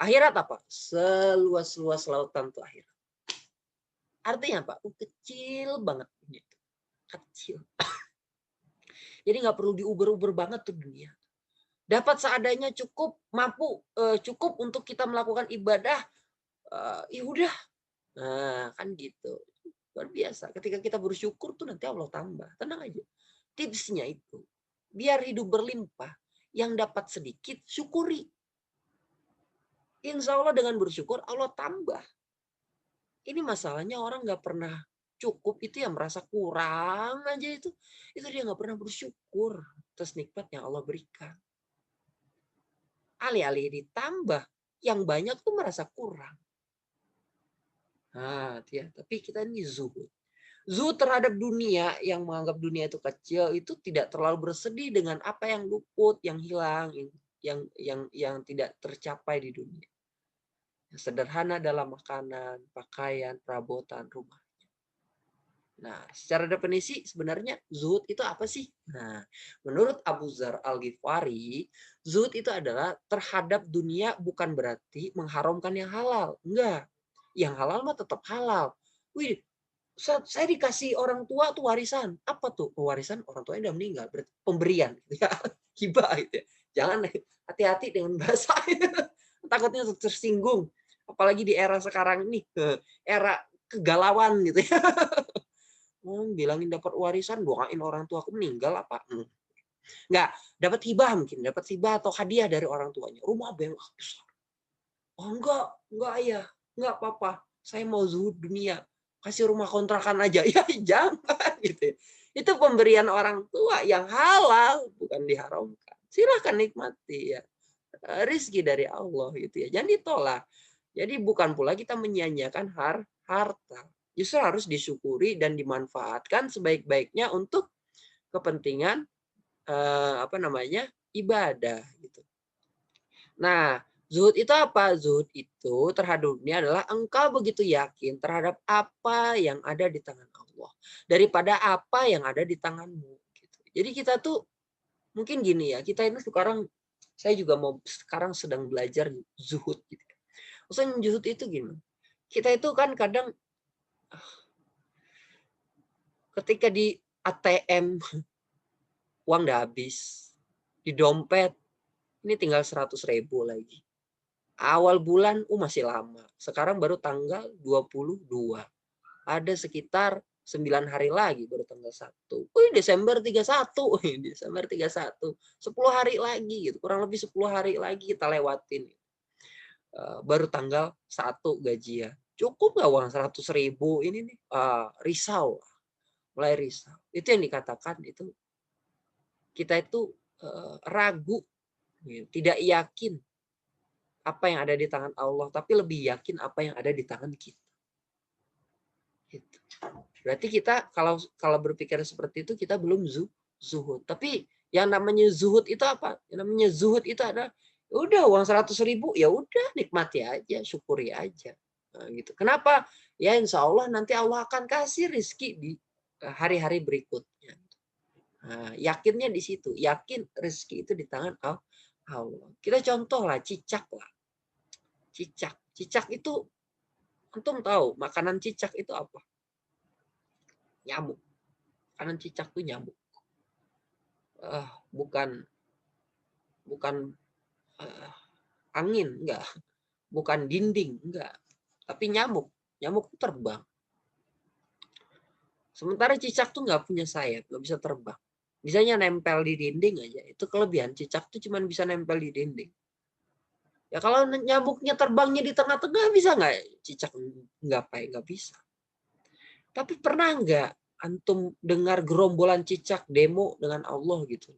Akhirat apa? Seluas-luas lautan itu akhirat. Artinya apa? Kecil banget dunia itu. Kecil. Jadi nggak perlu diuber-uber banget tuh dunia. Dapat seadanya cukup, mampu, cukup untuk kita melakukan ibadah, ya udah. Nah, kan gitu. Luar biasa. Ketika kita bersyukur tuh nanti Allah tambah. Tenang aja. Tipsnya itu. Biar hidup berlimpah. Yang dapat sedikit, syukuri. Insya Allah dengan bersyukur, Allah tambah. Ini masalahnya orang nggak pernah cukup. Itu yang merasa kurang aja itu. Itu dia nggak pernah bersyukur atas nikmat yang Allah berikan. Alih-alih ditambah, yang banyak tuh merasa kurang. Nah, ya, tapi kita ini zuhud. Zuhud terhadap dunia, yang menganggap dunia itu kecil, itu tidak terlalu bersedih dengan apa yang luput, yang hilang, yang tidak tercapai di dunia. Yang sederhana dalam makanan, pakaian, perabotan, rumah. Nah, secara definisi sebenarnya zuhud itu apa sih? Nah, menurut Abu Dzar Al-Ghifari, zuhud itu adalah terhadap dunia bukan berarti mengharamkan yang halal. Enggak. Yang halal mah tetap halal. Wih, saya dikasih orang tua tuh warisan. Apa tuh? Warisan orang tuanya udah meninggal. Berarti pemberian. Hibah gitu ya. Jangan hati-hati dengan bahasa. Takutnya tersinggung. Apalagi di era sekarang ini. Era kegalauan gitu ya. Bilangin dapat warisan, doain orang tua aku meninggal apa? Enggak, dapat hibah mungkin. Dapat hibah atau hadiah dari orang tuanya. Rumah mewah besar. Oh enggak ayah. Enggak apa-apa. Saya mau zuhud dunia. Kasih rumah kontrakan aja. Ya jangan gitu. Itu pemberian orang tua yang halal, bukan diharamkan. Silahkan nikmati ya. Rizki dari Allah gitu ya. Jangan ditolak. Jadi bukan pula kita menyia-nyiakan harta. Justru harus disyukuri dan dimanfaatkan sebaik-baiknya untuk kepentingan ibadah gitu. Nah, zuhud itu apa? Zuhud itu terhadap dunia adalah engkau begitu yakin terhadap apa yang ada di tangan Allah daripada apa yang ada di tanganmu. Gitu. Jadi kita tuh mungkin gini ya, kita ini sekarang, saya juga sekarang sedang belajar zuhud. Gitu. Maksudnya zuhud itu gini, kita itu kan kadang ketika di ATM uang udah habis, di dompet ini tinggal 100.000 lagi. Awal bulan masih lama. Sekarang baru tanggal 22. Ada sekitar 9 hari lagi baru tanggal 1. Desember 31. Desember 31. 10 hari lagi gitu. Kurang lebih 10 hari lagi kita lewatin. Baru tanggal 1 gajian. Cukup nggak uang 100.000 ini nih? Risau. Mulai risau. Itu yang dikatakan itu kita itu ragu, tidak yakin apa yang ada di tangan Allah, tapi lebih yakin apa yang ada di tangan kita. Gitu. Berarti kita kalau berpikir seperti itu kita belum zuhud. Tapi yang namanya zuhud itu apa? Yang namanya zuhud itu ada udah uang 100.000 ya udah nikmati aja, syukuri aja. Nah, gitu. Kenapa? Ya insya Allah nanti Allah akan kasih rezeki di hari-hari berikutnya. Nah, yakinnya di situ. Yakin rezeki itu di tangan Allah. Kita contoh lah, cicak lah. Cicak itu, antum tahu makanan cicak itu apa? Nyamuk. Makanan cicak itu nyamuk. Bukan angin, enggak. Bukan dinding, enggak. Tapi nyamuk. Nyamuk itu terbang. Sementara cicak tuh nggak punya sayap, nggak bisa terbang. Bisanya nempel di dinding aja. Itu kelebihan. Cicak tuh cuma bisa nempel di dinding. Ya kalau nyamuknya terbangnya di tengah-tengah bisa nggak? Cicak nggak bisa. Tapi pernah nggak antum dengar gerombolan cicak demo dengan Allah gitu?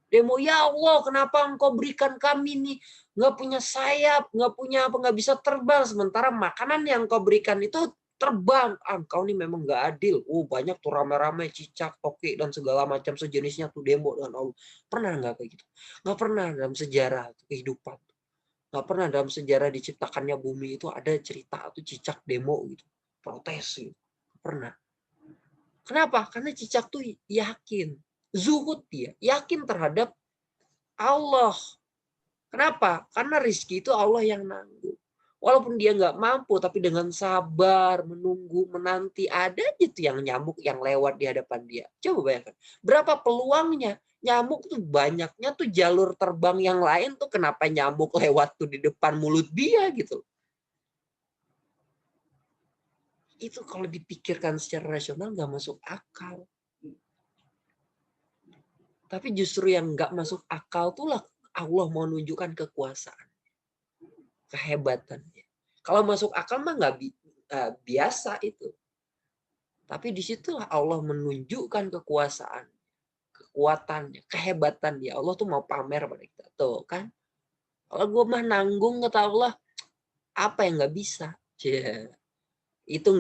Demo, ya Allah, kenapa engkau berikan kami nih nggak punya sayap, nggak punya apa, nggak bisa terbang, sementara makanan yang engkau berikan itu terbang. Engkau nih memang nggak adil. Banyak tuh rame-rame cicak, toki dan segala macam sejenisnya tuh demo dengan Allah. Pernah nggak kayak gitu? Nggak pernah dalam sejarah kehidupan. Nggak pernah dalam sejarah diciptakannya bumi itu ada cerita atau cicak demo gitu, protes gitu. Pernah. Kenapa? Karena cicak tuh yakin, zuhud dia, yakin terhadap Allah. Kenapa? Karena rizki itu Allah yang nanggung. Walaupun dia nggak mampu, tapi dengan sabar, menunggu, menanti, ada aja tuh yang nyamuk yang lewat di hadapan dia. Coba bayangkan, berapa peluangnya? Nyamuk tuh banyaknya tuh jalur terbang yang lain tuh kenapa nyamuk lewat tuh di depan mulut dia gitu. Itu kalau dipikirkan secara rasional nggak masuk akal. Tapi justru yang nggak masuk akal itulah Allah mau nunjukkan kekuasaan, kehebatannya. Kalau masuk akal mah nggak biasa itu. Tapi disitulah Allah menunjukkan kekuasaan, kekuatannya, kehebatannya. Allah tuh mau pamer pada kita. Tuh kan. Kalau gue mah nanggung kata Allah, apa yang nggak bisa? Yeah.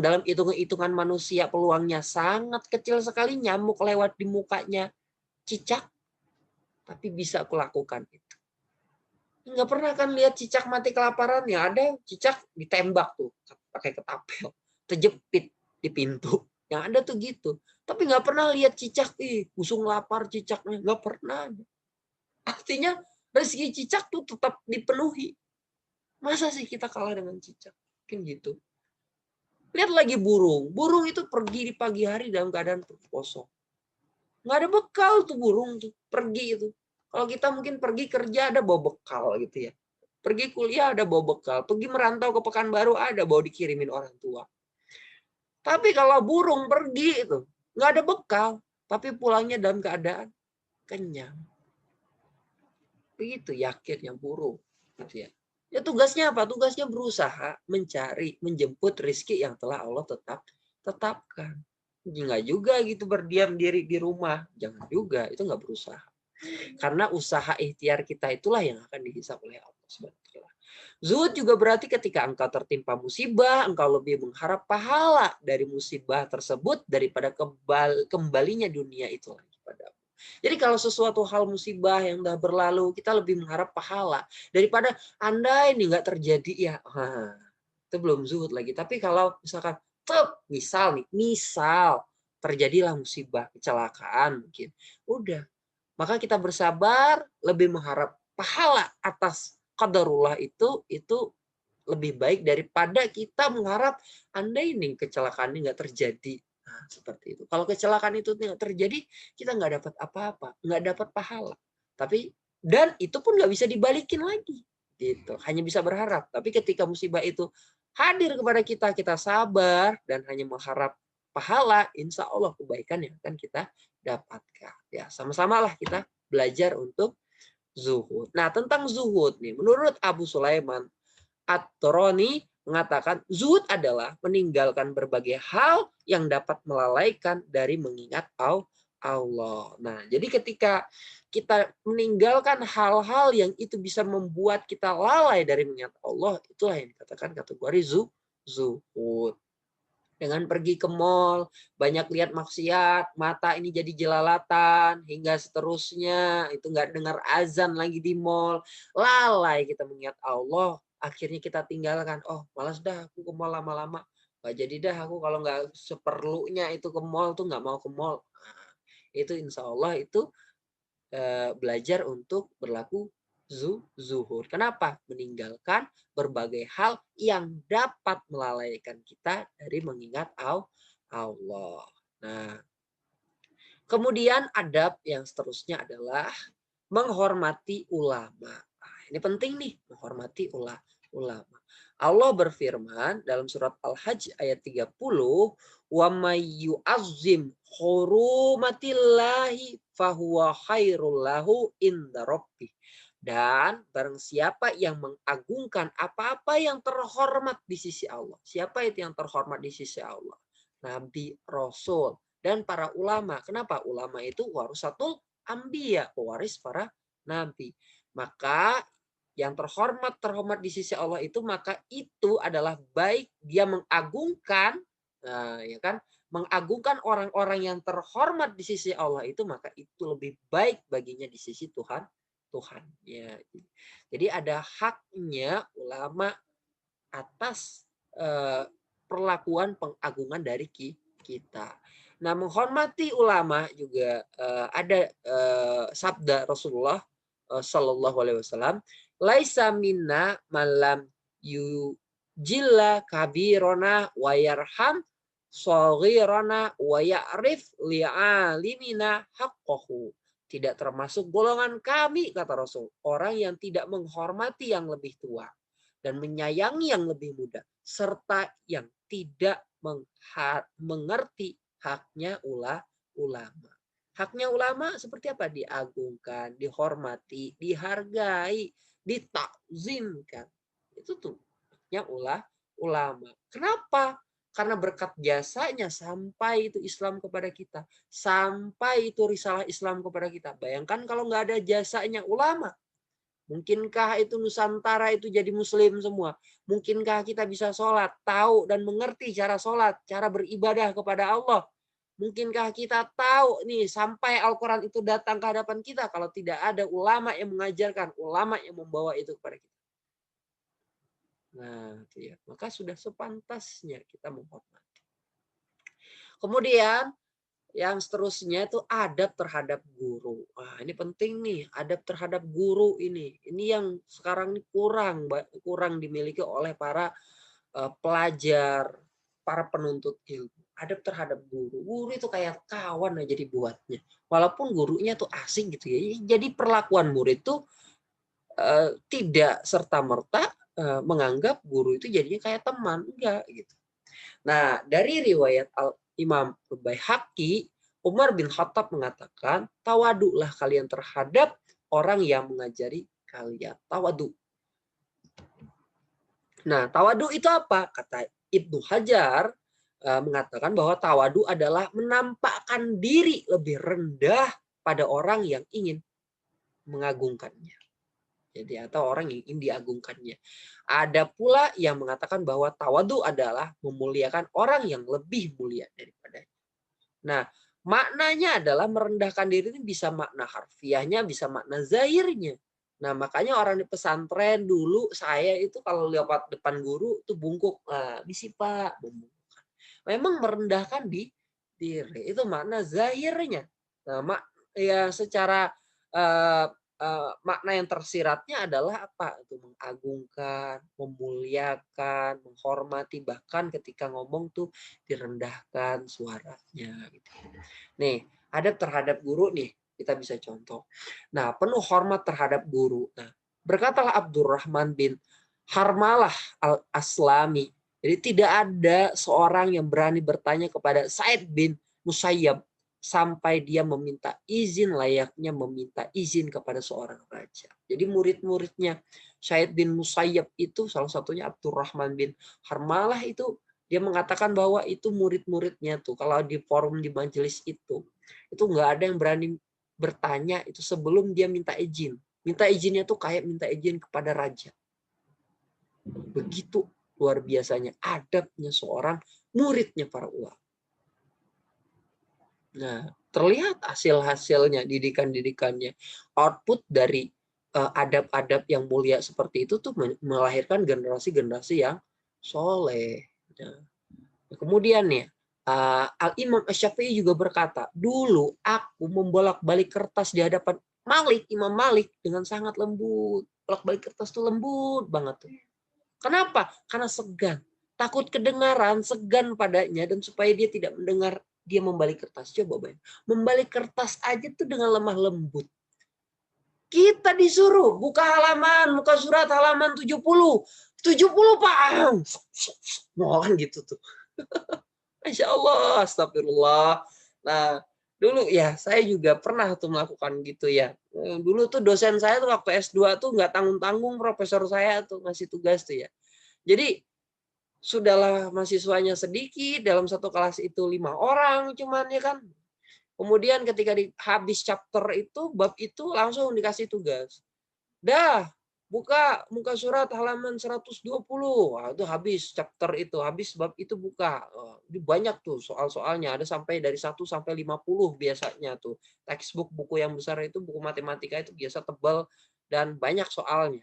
Dalam hitungan manusia peluangnya sangat kecil sekali, nyamuk lewat di mukanya cicak, tapi bisa aku lakukan itu. Nggak pernah kan lihat cicak mati kelaparan? Ya ada cicak ditembak tuh pakai ketapel, terjepit di pintu. Yang ada tuh gitu. Tapi nggak pernah lihat cicak, busung lapar cicaknya. Nggak pernah. Artinya rezeki cicak tuh tetap dipenuhi. Masa sih kita kalah dengan cicak? Mungkin gitu. Lihat lagi burung. Burung itu pergi di pagi hari dalam keadaan kosong. Nggak ada bekal tuh burung tuh. Pergi itu. Kalau kita mungkin pergi kerja ada bawa bekal gitu ya. Pergi kuliah ada bawa bekal. Pergi merantau ke Pekanbaru ada bawa dikirimin orang tua. Tapi kalau burung pergi itu nggak ada bekal, tapi pulangnya dalam keadaan kenyang. Begitu yakinnya burung, gitu ya. Ya tugasnya apa? Tugasnya berusaha mencari, menjemput rezeki yang telah Allah tetapkan. Enggak juga gitu berdiam diri di rumah, jangan juga, itu nggak berusaha. Karena usaha ikhtiar kita itulah yang akan dihisab oleh Allah Subhanahu wa taala. Zuhud juga berarti ketika engkau tertimpa musibah, engkau lebih mengharap pahala dari musibah tersebut daripada kembalinya dunia itu lagi padamu. Jadi kalau sesuatu hal musibah yang sudah berlalu, kita lebih mengharap pahala daripada andai ini nggak terjadi ya. Itu belum zuhud lagi. Tapi kalau misalkan misal terjadilah musibah, kecelakaan mungkin, udah, maka kita bersabar, lebih mengharap pahala atas qadarullah itu lebih baik daripada kita mengharap andai ini kecelakaan ini nggak terjadi. Nah, seperti itu. Kalau kecelakaan itu tidak terjadi, kita nggak dapat apa-apa, nggak dapat pahala. Tapi dan itu pun nggak bisa dibalikin lagi, gitu. Hanya bisa berharap. Tapi ketika musibah itu hadir kepada kita, kita sabar dan hanya mengharap pahala, insya Allah kebaikan yang akan kita dapatkan. Ya, sama-samalah kita belajar untuk zuhud. Nah, tentang zuhud nih, menurut Abu Sulaiman At-Toroni mengatakan zuhud adalah meninggalkan berbagai hal yang dapat melalaikan dari mengingat Allah. Nah, jadi ketika kita meninggalkan hal-hal yang itu bisa membuat kita lalai dari mengingat Allah, itulah yang dikatakan kategori zuhud. Dengan pergi ke mall, banyak lihat maksiat, mata ini jadi jelalatan, hingga seterusnya, itu nggak dengar azan lagi di mall, lalai kita mengingat Allah, akhirnya kita tinggalkan, oh malas dah aku ke mall lama-lama, nggak jadi dah aku kalau nggak seperlunya itu ke mall tuh nggak mau ke mall. Nah, itu insya Allah itu belajar untuk berlaku zuhur. Kenapa? Meninggalkan berbagai hal yang dapat melalaikan kita dari mengingat Allah. Nah, kemudian adab yang seterusnya adalah menghormati ulama. Nah, ini penting nih, menghormati ulama. Allah berfirman dalam surat Al-Hajj ayat 30, "Wa may yu'azzim hurumatillahi fahuwa khairul lahu inda rabbih." Dan barang siapa yang mengagungkan apa-apa yang terhormat di sisi Allah. Siapa itu yang terhormat di sisi Allah? Nabi, Rasul, dan para ulama. Kenapa? Ulama itu warasatul anbiya, pewaris para nabi. Maka yang terhormat di sisi Allah itu, maka itu adalah baik dia mengagungkan, ya kan, mengagungkan orang-orang yang terhormat di sisi Allah itu, maka itu lebih baik baginya di sisi Tuhannya. Jadi ada haknya ulama atas perlakuan pengagungan dari kita. Nah, menghormati ulama juga ada sabda Rasulullah Shallallahu Alaihi Wasallam, laisa minna malam yujilla kabirona wa yarham saghirana wa ya'rif li'alimina haqqahu. Tidak termasuk golongan kami, kata Rasul, orang yang tidak menghormati yang lebih tua dan menyayangi yang lebih muda, serta yang tidak mengerti haknya ulama. Haknya ulama seperti apa? Diagungkan, dihormati, dihargai, ditakzimkan. Itu tuh haknya ulama. Kenapa? Karena berkat jasanya sampai itu Islam kepada kita. Sampai itu risalah Islam kepada kita. Bayangkan kalau nggak ada jasanya ulama. Mungkinkah itu Nusantara itu jadi muslim semua? Mungkinkah kita bisa sholat, tahu dan mengerti cara sholat, cara beribadah kepada Allah? Mungkinkah kita tahu nih sampai Al-Quran itu datang ke hadapan kita kalau tidak ada ulama yang mengajarkan, ulama yang membawa itu kepada kita? Nah, itu ya. Maka sudah sepantasnya kita menghormati. Kemudian yang seterusnya itu adab terhadap guru. Wah, ini penting nih, adab terhadap guru ini. Ini yang sekarang ini kurang dimiliki oleh para pelajar, para penuntut ilmu. Adab terhadap guru. Guru itu kayak kawan aja dibuatnya. Walaupun gurunya tuh asing gitu ya. Jadi perlakuan murid itu tidak serta-merta menganggap guru itu jadinya kayak teman. Enggak gitu. Nah, dari riwayat Imam Baihaqi, Umar bin Khattab mengatakan, tawaduklah kalian terhadap orang yang mengajari kalian. Tawadu. Nah, tawadu itu apa? Kata Ibnu Hajar mengatakan bahwa tawadu adalah menampakkan diri lebih rendah pada orang yang ingin mengagungkannya. Jadi atau orang yang ingin diagungkannya. Ada pula yang mengatakan bahwa tawadu adalah memuliakan orang yang lebih mulia daripadanya. Nah, maknanya adalah merendahkan diri ini bisa makna harfiahnya, bisa makna zahirnya. Nah, makanya orang di pesantren dulu saya itu kalau lewat depan guru tuh bungkuk, misi Pak, membungkukkan. Memang merendahkan diri. Itu makna zahirnya. Nah, ya secara makna yang tersiratnya adalah apa? Itu mengagungkan, memuliakan, menghormati, bahkan ketika ngomong tuh direndahkan suaranya gitu. Nih, adab terhadap guru nih, kita bisa contoh. Nah, penuh hormat terhadap guru. Nah, berkatalah Abdurrahman bin Harmalah al-Aslami. Jadi tidak ada seorang yang berani bertanya kepada Sa'id bin Musayyab sampai dia meminta izin layaknya meminta izin kepada seorang raja. Jadi murid-muridnya Sa'id bin Musayyab itu salah satunya Abdurrahman bin Harmalah itu dia mengatakan bahwa itu murid-muridnya tuh kalau di forum di majelis itu nggak ada yang berani bertanya itu sebelum dia minta izin. Minta izinnya tuh kayak minta izin kepada raja. Begitu luar biasanya adabnya seorang muridnya para ulama. Nah, terlihat hasil-hasilnya, didikan-didikannya. Output dari adab-adab yang mulia seperti itu tuh melahirkan generasi-generasi yang soleh. Nah, kemudian nih, Al-Imam Asy-Syafi'i juga berkata, dulu aku membolak-balik kertas di hadapan Imam Malik dengan sangat lembut. Bolak-balik kertas tuh lembut banget tuh. Kenapa? Karena segan. Takut kedengaran, segan padanya, dan supaya dia tidak mendengar, dia membalik kertas. Coba bayang. Membalik kertas aja tuh dengan lemah lembut. Kita disuruh buka halaman, buka surat halaman 70. 70 Pak. Mohon gitu tuh. Masya Allah, astagfirullah. Nah, dulu ya saya juga pernah tuh melakukan gitu ya. Dulu tuh dosen saya tuh waktu S2 tuh nggak tanggung-tanggung profesor saya tuh ngasih tugas tuh ya. Jadi sudahlah mahasiswanya sedikit, dalam satu kelas itu 5 orang cuman ya kan. Kemudian ketika habis chapter itu, bab itu langsung dikasih tugas. Dah, buka muka surat halaman 120. Wah, itu habis chapter itu, habis bab itu buka. Banyak tuh soal-soalnya, ada sampai dari 1 sampai 50 biasanya tuh. Textbook buku yang besar itu, buku matematika itu biasa tebal dan banyak soalnya.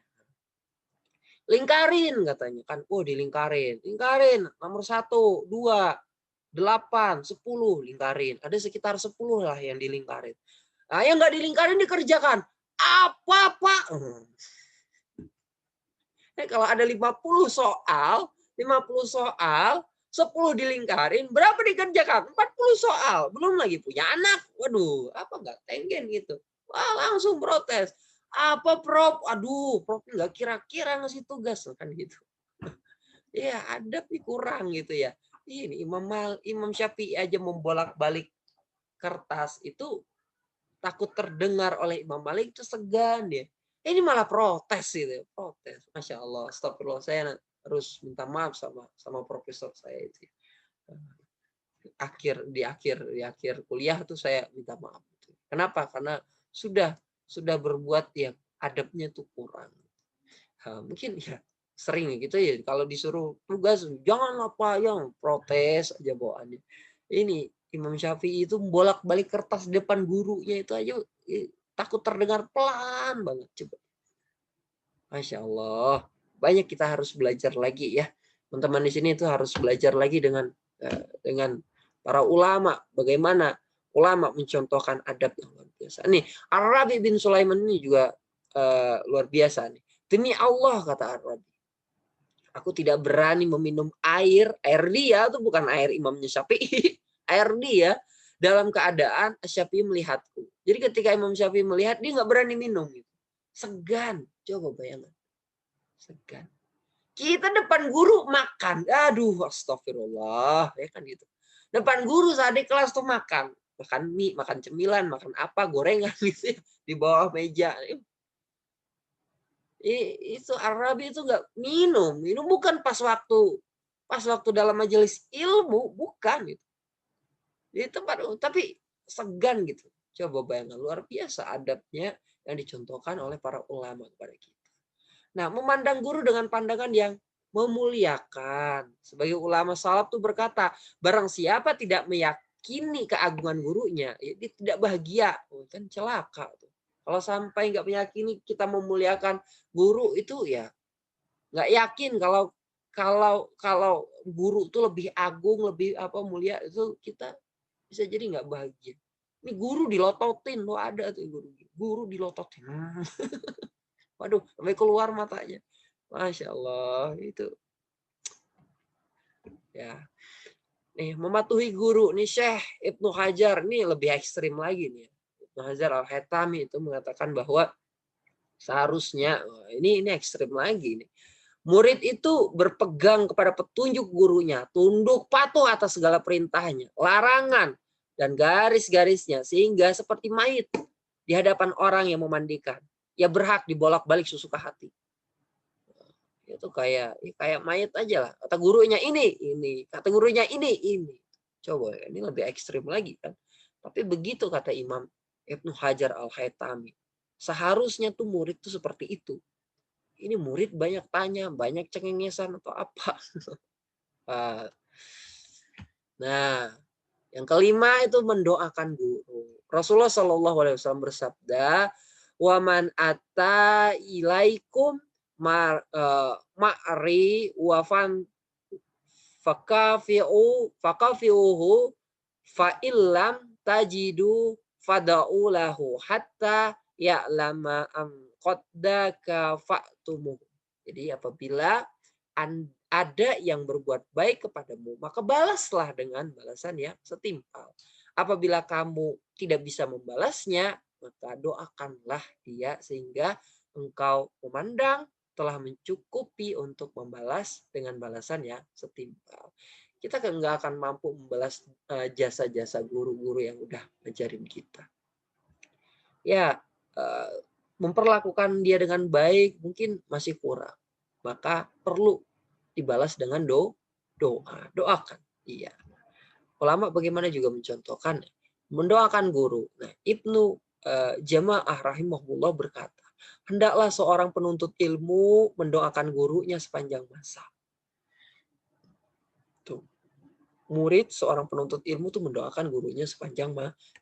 Lingkarin katanya kan. Oh, dilingkarin. Lingkarin nomor 1, 2, 8, 10 lingkarin. Ada sekitar 10 lah yang dilingkarin. Nah, yang nggak dilingkarin dikerjakan. Apa, Pak? Kalau ada 50 soal, 10 dilingkarin, berapa dikerjakan? 40 soal. Belum lagi punya anak. Waduh, apa nggak tenggen gitu. Wah, langsung protes. Apa, Prof? Aduh, Prof nggak kira-kira ngasih tugas. Kan gitu. Ya, adab nih kurang gitu ya. Ini Imam Syafi'i aja membolak-balik kertas itu takut terdengar oleh Imam Malik itu segan dia. Ini malah protes itu, protes. Masya Allah, astagfirullah, saya harus minta maaf sama profesor saya itu. Di akhir kuliah tuh saya minta maaf. Kenapa? Karena sudah berbuat yang adabnya tuh kurang. Mungkin ya sering gitu ya kalau disuruh tugas janganlah Pak, yang protes aja bawaannya. Ini Imam Syafi'i itu bolak-balik kertas depan gurunya itu aja takut terdengar pelan banget. Coba. Masya Allah. Banyak kita harus belajar lagi ya. Teman-teman di sini itu harus belajar lagi dengan para ulama. Bagaimana ulama mencontohkan adab yang luar biasa. Nih, Ar-Rabi bin Sulaiman ini juga luar biasa nih. Demi Allah, kata Ar-Rabi, aku tidak berani meminum air dia itu bukan air imamnya Syafi'i, air dia dalam keadaan Syafi'i melihatku. Jadi ketika Imam Syafi'i melihat, dia nggak berani minum. Segan, coba bayangkan. Segan. Kita depan guru makan, aduh astagfirullah, ya kan gitu. Depan guru saat di kelas tuh makan mie, makan cemilan, makan apa, gorengan gitu ya, di bawah meja. Itu Arabi itu nggak minum bukan pas waktu dalam majelis ilmu, bukan gitu. Di tempat, tapi segan gitu. Coba bayangkan, luar biasa adabnya yang dicontohkan oleh para ulama kepada kita. Nah, memandang guru dengan pandangan yang memuliakan. Sebagai ulama salaf tuh berkata, barang siapa tidak meyakini keagungan gurunya, ya dia tidak bahagia. Kan celaka tuh. Kalau sampai nggak meyakini kita memuliakan guru itu ya nggak yakin kalau guru itu lebih agung, lebih mulia, itu kita bisa jadi nggak bahagia. Ini guru dilototin, lo ada tuh guru dilototin. Waduh, sampai keluar matanya. Masya Allah, itu. Ya. Nih, mematuhi guru nih Syekh Ibnu Hajar ini lebih ekstrim lagi nih. Ibnu Hajar Al-Haytami itu mengatakan bahwa seharusnya ini ekstrim lagi nih. Murid itu berpegang kepada petunjuk gurunya, tunduk patuh atas segala perintahnya, larangan dan garis-garisnya, sehingga seperti mayit di hadapan orang yang memandikan. Ya berhak dibolak-balik sesuka hati. Itu kayak mayit aja lah. Kata gurunya ini, kata gurunya ini. Coba ini lebih ekstrim lagi kan. Tapi begitu kata Imam Ibnu Hajar Al-Haytami. Seharusnya tuh murid tuh seperti itu. Ini murid banyak tanya, banyak cengengesan atau apa. Nah, yang kelima itu mendoakan guru. Rasulullah Shallallahu Alaihi Wasallam bersabda, "Waman ata ilaikum ma'ri wafan fakafiuhu fa illam tajidu fada'u lahu hatta ya'lama am qaddaka fa'tumu." Jadi apabila ada yang berbuat baik kepadamu, maka balaslah dengan balasan yang setimpal. Apabila kamu tidak bisa membalasnya, maka doakanlah dia sehingga engkau memandang telah mencukupi untuk membalas dengan balasan yang setimpal. Kita kan nggak akan mampu membalas jasa-jasa guru-guru yang udah ngajarin kita. Ya, memperlakukan dia dengan baik mungkin masih kurang. Maka perlu dibalas dengan doa. Doakan. Iya. Ulama bagaimana juga mencontohkan mendoakan guru. Nah, Ibnu Jamaah rahimahullah berkata, hendaklah seorang penuntut ilmu mendoakan gurunya sepanjang masa. Tuh. Murid seorang penuntut ilmu tuh mendoakan gurunya sepanjang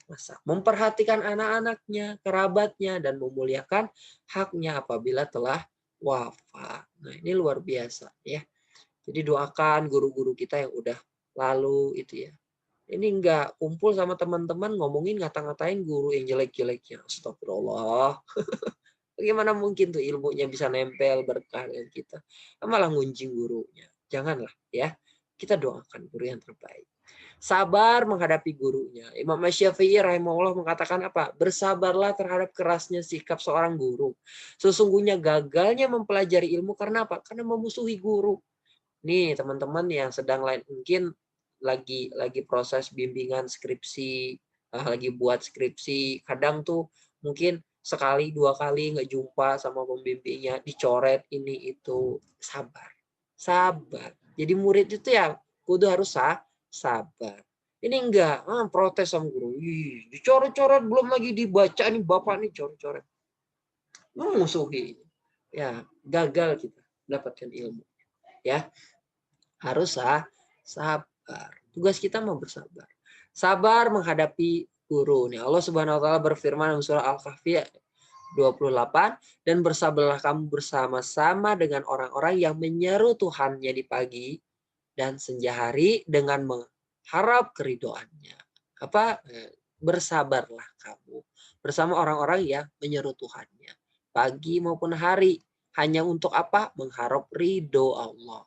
masa. Memperhatikan anak-anaknya, kerabatnya, dan memuliakan haknya apabila telah wafat. Nah, ini luar biasa ya. Jadi doakan guru-guru kita yang udah lalu itu ya. Ini enggak kumpul sama teman-teman ngomongin ngata-ngatain guru yang jelek-jeleknya. Astagfirullah. Bagaimana mungkin tuh ilmunya bisa nempel berkah dengan kita. Malah ngunjing gurunya. Janganlah ya. Kita doakan guru yang terbaik. Sabar menghadapi gurunya. Imam Syafi'i rahimahullah mengatakan apa? Bersabarlah terhadap kerasnya sikap seorang guru. Sesungguhnya gagalnya mempelajari ilmu karena apa? Karena memusuhi guru. Nih teman-teman yang sedang mungkin lagi proses bimbingan skripsi, lagi buat skripsi, kadang tuh mungkin sekali 2 kali nggak jumpa sama pembimbingnya, dicoret ini itu, sabar. Jadi murid itu ya kudu harus sabar. Ini enggak, protes sama guru. Ih, dicoret-coret, belum lagi dibaca nih bapak nih coret-coret. Memusuhi. Ya, gagal kita dapatkan ilmu. Ya, harus sabar. Tugas kita mau bersabar. Sabar menghadapi guru. Nih, Allah Subhanahu wa taala berfirman dalam surah Al-Kahfi 28, dan bersabarlah kamu bersama-sama dengan orang-orang yang menyeru Tuhannya di pagi dan senja hari dengan mengharap keridoannya. Bersabarlah kamu bersama orang-orang yang menyeru Tuhannya pagi maupun hari, hanya untuk apa? Mengharap ridho Allah.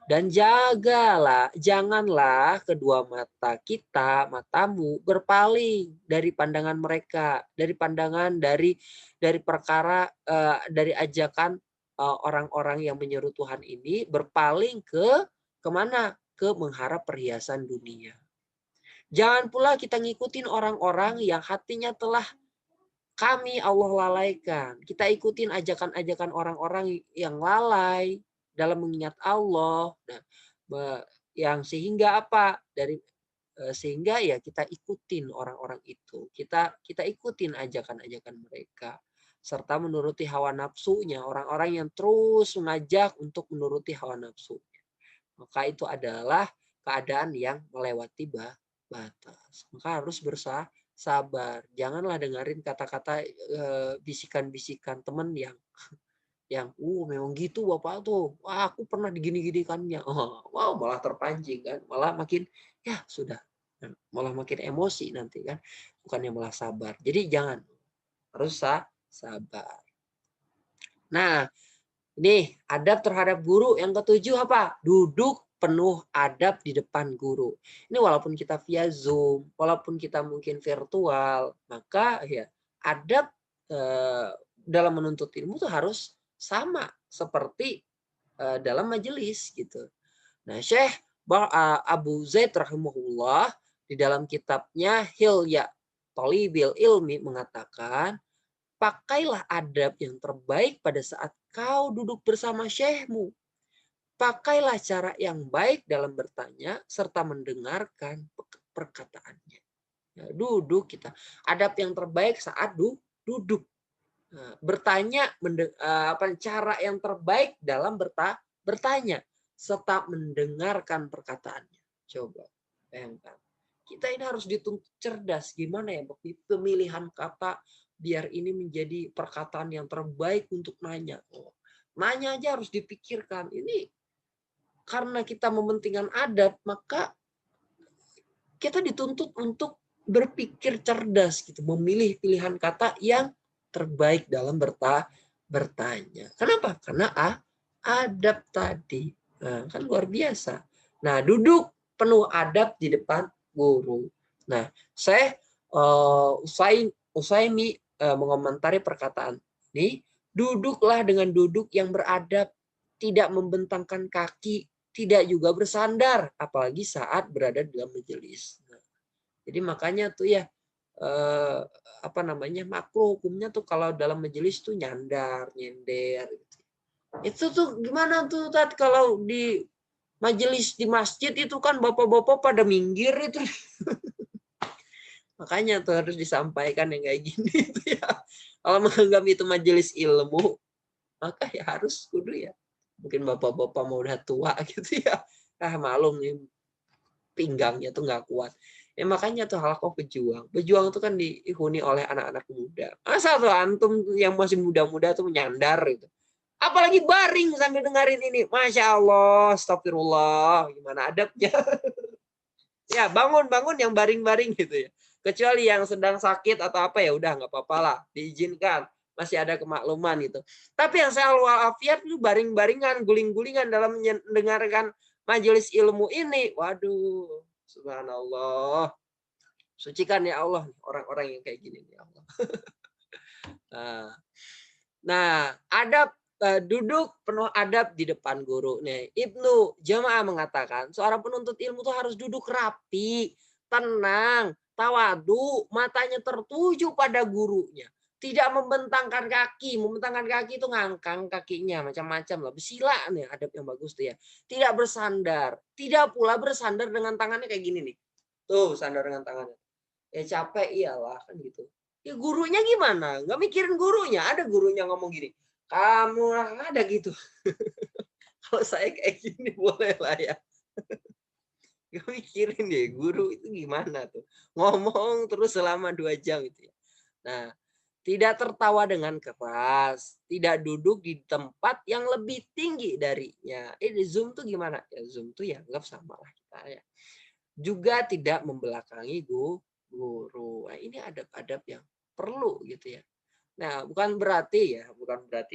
Dan janganlah kedua mata kita, matamu berpaling dari pandangan mereka, dari pandangan dari perkara, dari ajakan orang-orang yang menyeru Tuhan ini, berpaling kemana? Ke mengharap perhiasan dunia. Jangan pula kita ngikutin orang-orang yang hatinya telah kami Allah lalaikan. Kita ikutin ajakan-ajakan orang-orang yang lalai dalam mengingat Allah. Nah, yang sehingga apa? Sehingga ya kita ikutin orang-orang itu. Kita ikutin ajakan-ajakan mereka. Serta menuruti hawa nafsunya. Orang-orang yang terus mengajak untuk menuruti hawa nafsunya. Maka itu adalah keadaan yang melewati batas. Maka harus sabar. Janganlah dengerin kata-kata bisikan-bisikan teman yang memang gitu Bapak tuh. Wah, aku pernah digini-ginikannya. Oh, wow, malah terpancing kan. Malah makin ya sudah. Malah makin emosi nanti kan. Bukannya malah sabar. Jadi jangan, harus sabar. Nah, ini adab terhadap guru yang ketujuh apa? Duduk penuh adab di depan guru. Ini walaupun kita via Zoom, walaupun kita mungkin virtual, maka ya adab dalam menuntut ilmu itu harus sama seperti dalam majelis gitu. Nah, Syekh Abu Zaid rahimahullah di dalam kitabnya Hilya Thalibil Ilmi mengatakan, pakailah adab yang terbaik pada saat kau duduk bersama syekhmu. Pakailah cara yang baik dalam bertanya serta mendengarkan perkataannya. Ya, duduk kita. Adab yang terbaik saat duduk. Nah, bertanya, cara yang terbaik dalam bertanya serta mendengarkan perkataannya. Coba bayangkan. Kita ini harus dituntut cerdas. Gimana ya pemilihan kata biar ini menjadi perkataan yang terbaik untuk nanya. Nanya aja harus dipikirkan. Ini karena kita mementingkan adab, maka kita dituntut untuk berpikir cerdas gitu, memilih pilihan kata yang terbaik dalam bertanya. Kenapa? Karena adab tadi. Nah, kan luar biasa. Nah, duduk penuh adab di depan guru. Nah, saya Usaimi mengomentari perkataan ini, duduklah dengan duduk yang beradab, tidak membentangkan kaki, tidak juga bersandar, apalagi saat berada dalam majelis. Nah, jadi makanya tuh ya makruh hukumnya tuh kalau dalam majelis tuh nyender gitu. Itu tuh gimana tuh Tat, kalau di majelis di masjid itu kan bapak-bapak pada minggir itu. Makanya tuh harus disampaikan yang kayak gini itu ya. Kalau menganggap itu majelis ilmu, maka ya harus kudu ya. Mungkin bapak-bapak mau udah tua gitu ya. Malum nih pinggangnya tuh nggak kuat. Ya makanya tuh halaqah pejuang. Pejuang itu kan dihuni oleh anak-anak muda. Masa tuh antum yang masih muda-muda tuh menyandar gitu. Apalagi baring sambil dengerin ini. Masya Allah, astagfirullah. Gimana adabnya? Ya bangun-bangun yang baring-baring gitu ya. Kecuali yang sedang sakit atau apa ya udah nggak apa-apa lah. Diizinkan. Masih ada kemakluman gitu. Tapi yang saya walafiat itu baring-baringan, guling-gulingan dalam mendengarkan majelis ilmu ini. Waduh, subhanallah. Sucikan ya Allah orang-orang yang kayak gini ya Allah. Nah, adab duduk penuh adab di depan guru. Nih, Ibnu Jamaah mengatakan seorang penuntut ilmu tuh harus duduk rapi, tenang, tawadu, matanya tertuju pada gurunya. Tidak membentangkan kaki itu ngangkang kakinya macam-macam lah. Bersila nih adab yang bagus tuh ya. Tidak bersandar, tidak pula bersandar dengan tangannya kayak gini nih. Tuh, sandar dengan tangannya. Ya capek iyalah kan gitu. Ya gurunya gimana? Nggak mikirin gurunya. Ada gurunya ngomong gini. Kamu ada gitu. Kalau saya kayak gini boleh lah ya. Gak mikirin deh guru itu gimana tuh. Ngomong terus selama 2 jam itu ya. Nah, tidak tertawa dengan keras, tidak duduk di tempat yang lebih tinggi darinya. Di Zoom tuh gimana? Ya Zoom tuh ya anggap sama lah kita ya. Juga tidak membelakangi guru. Nah, ini adab-adab yang perlu gitu ya. Nah, bukan berarti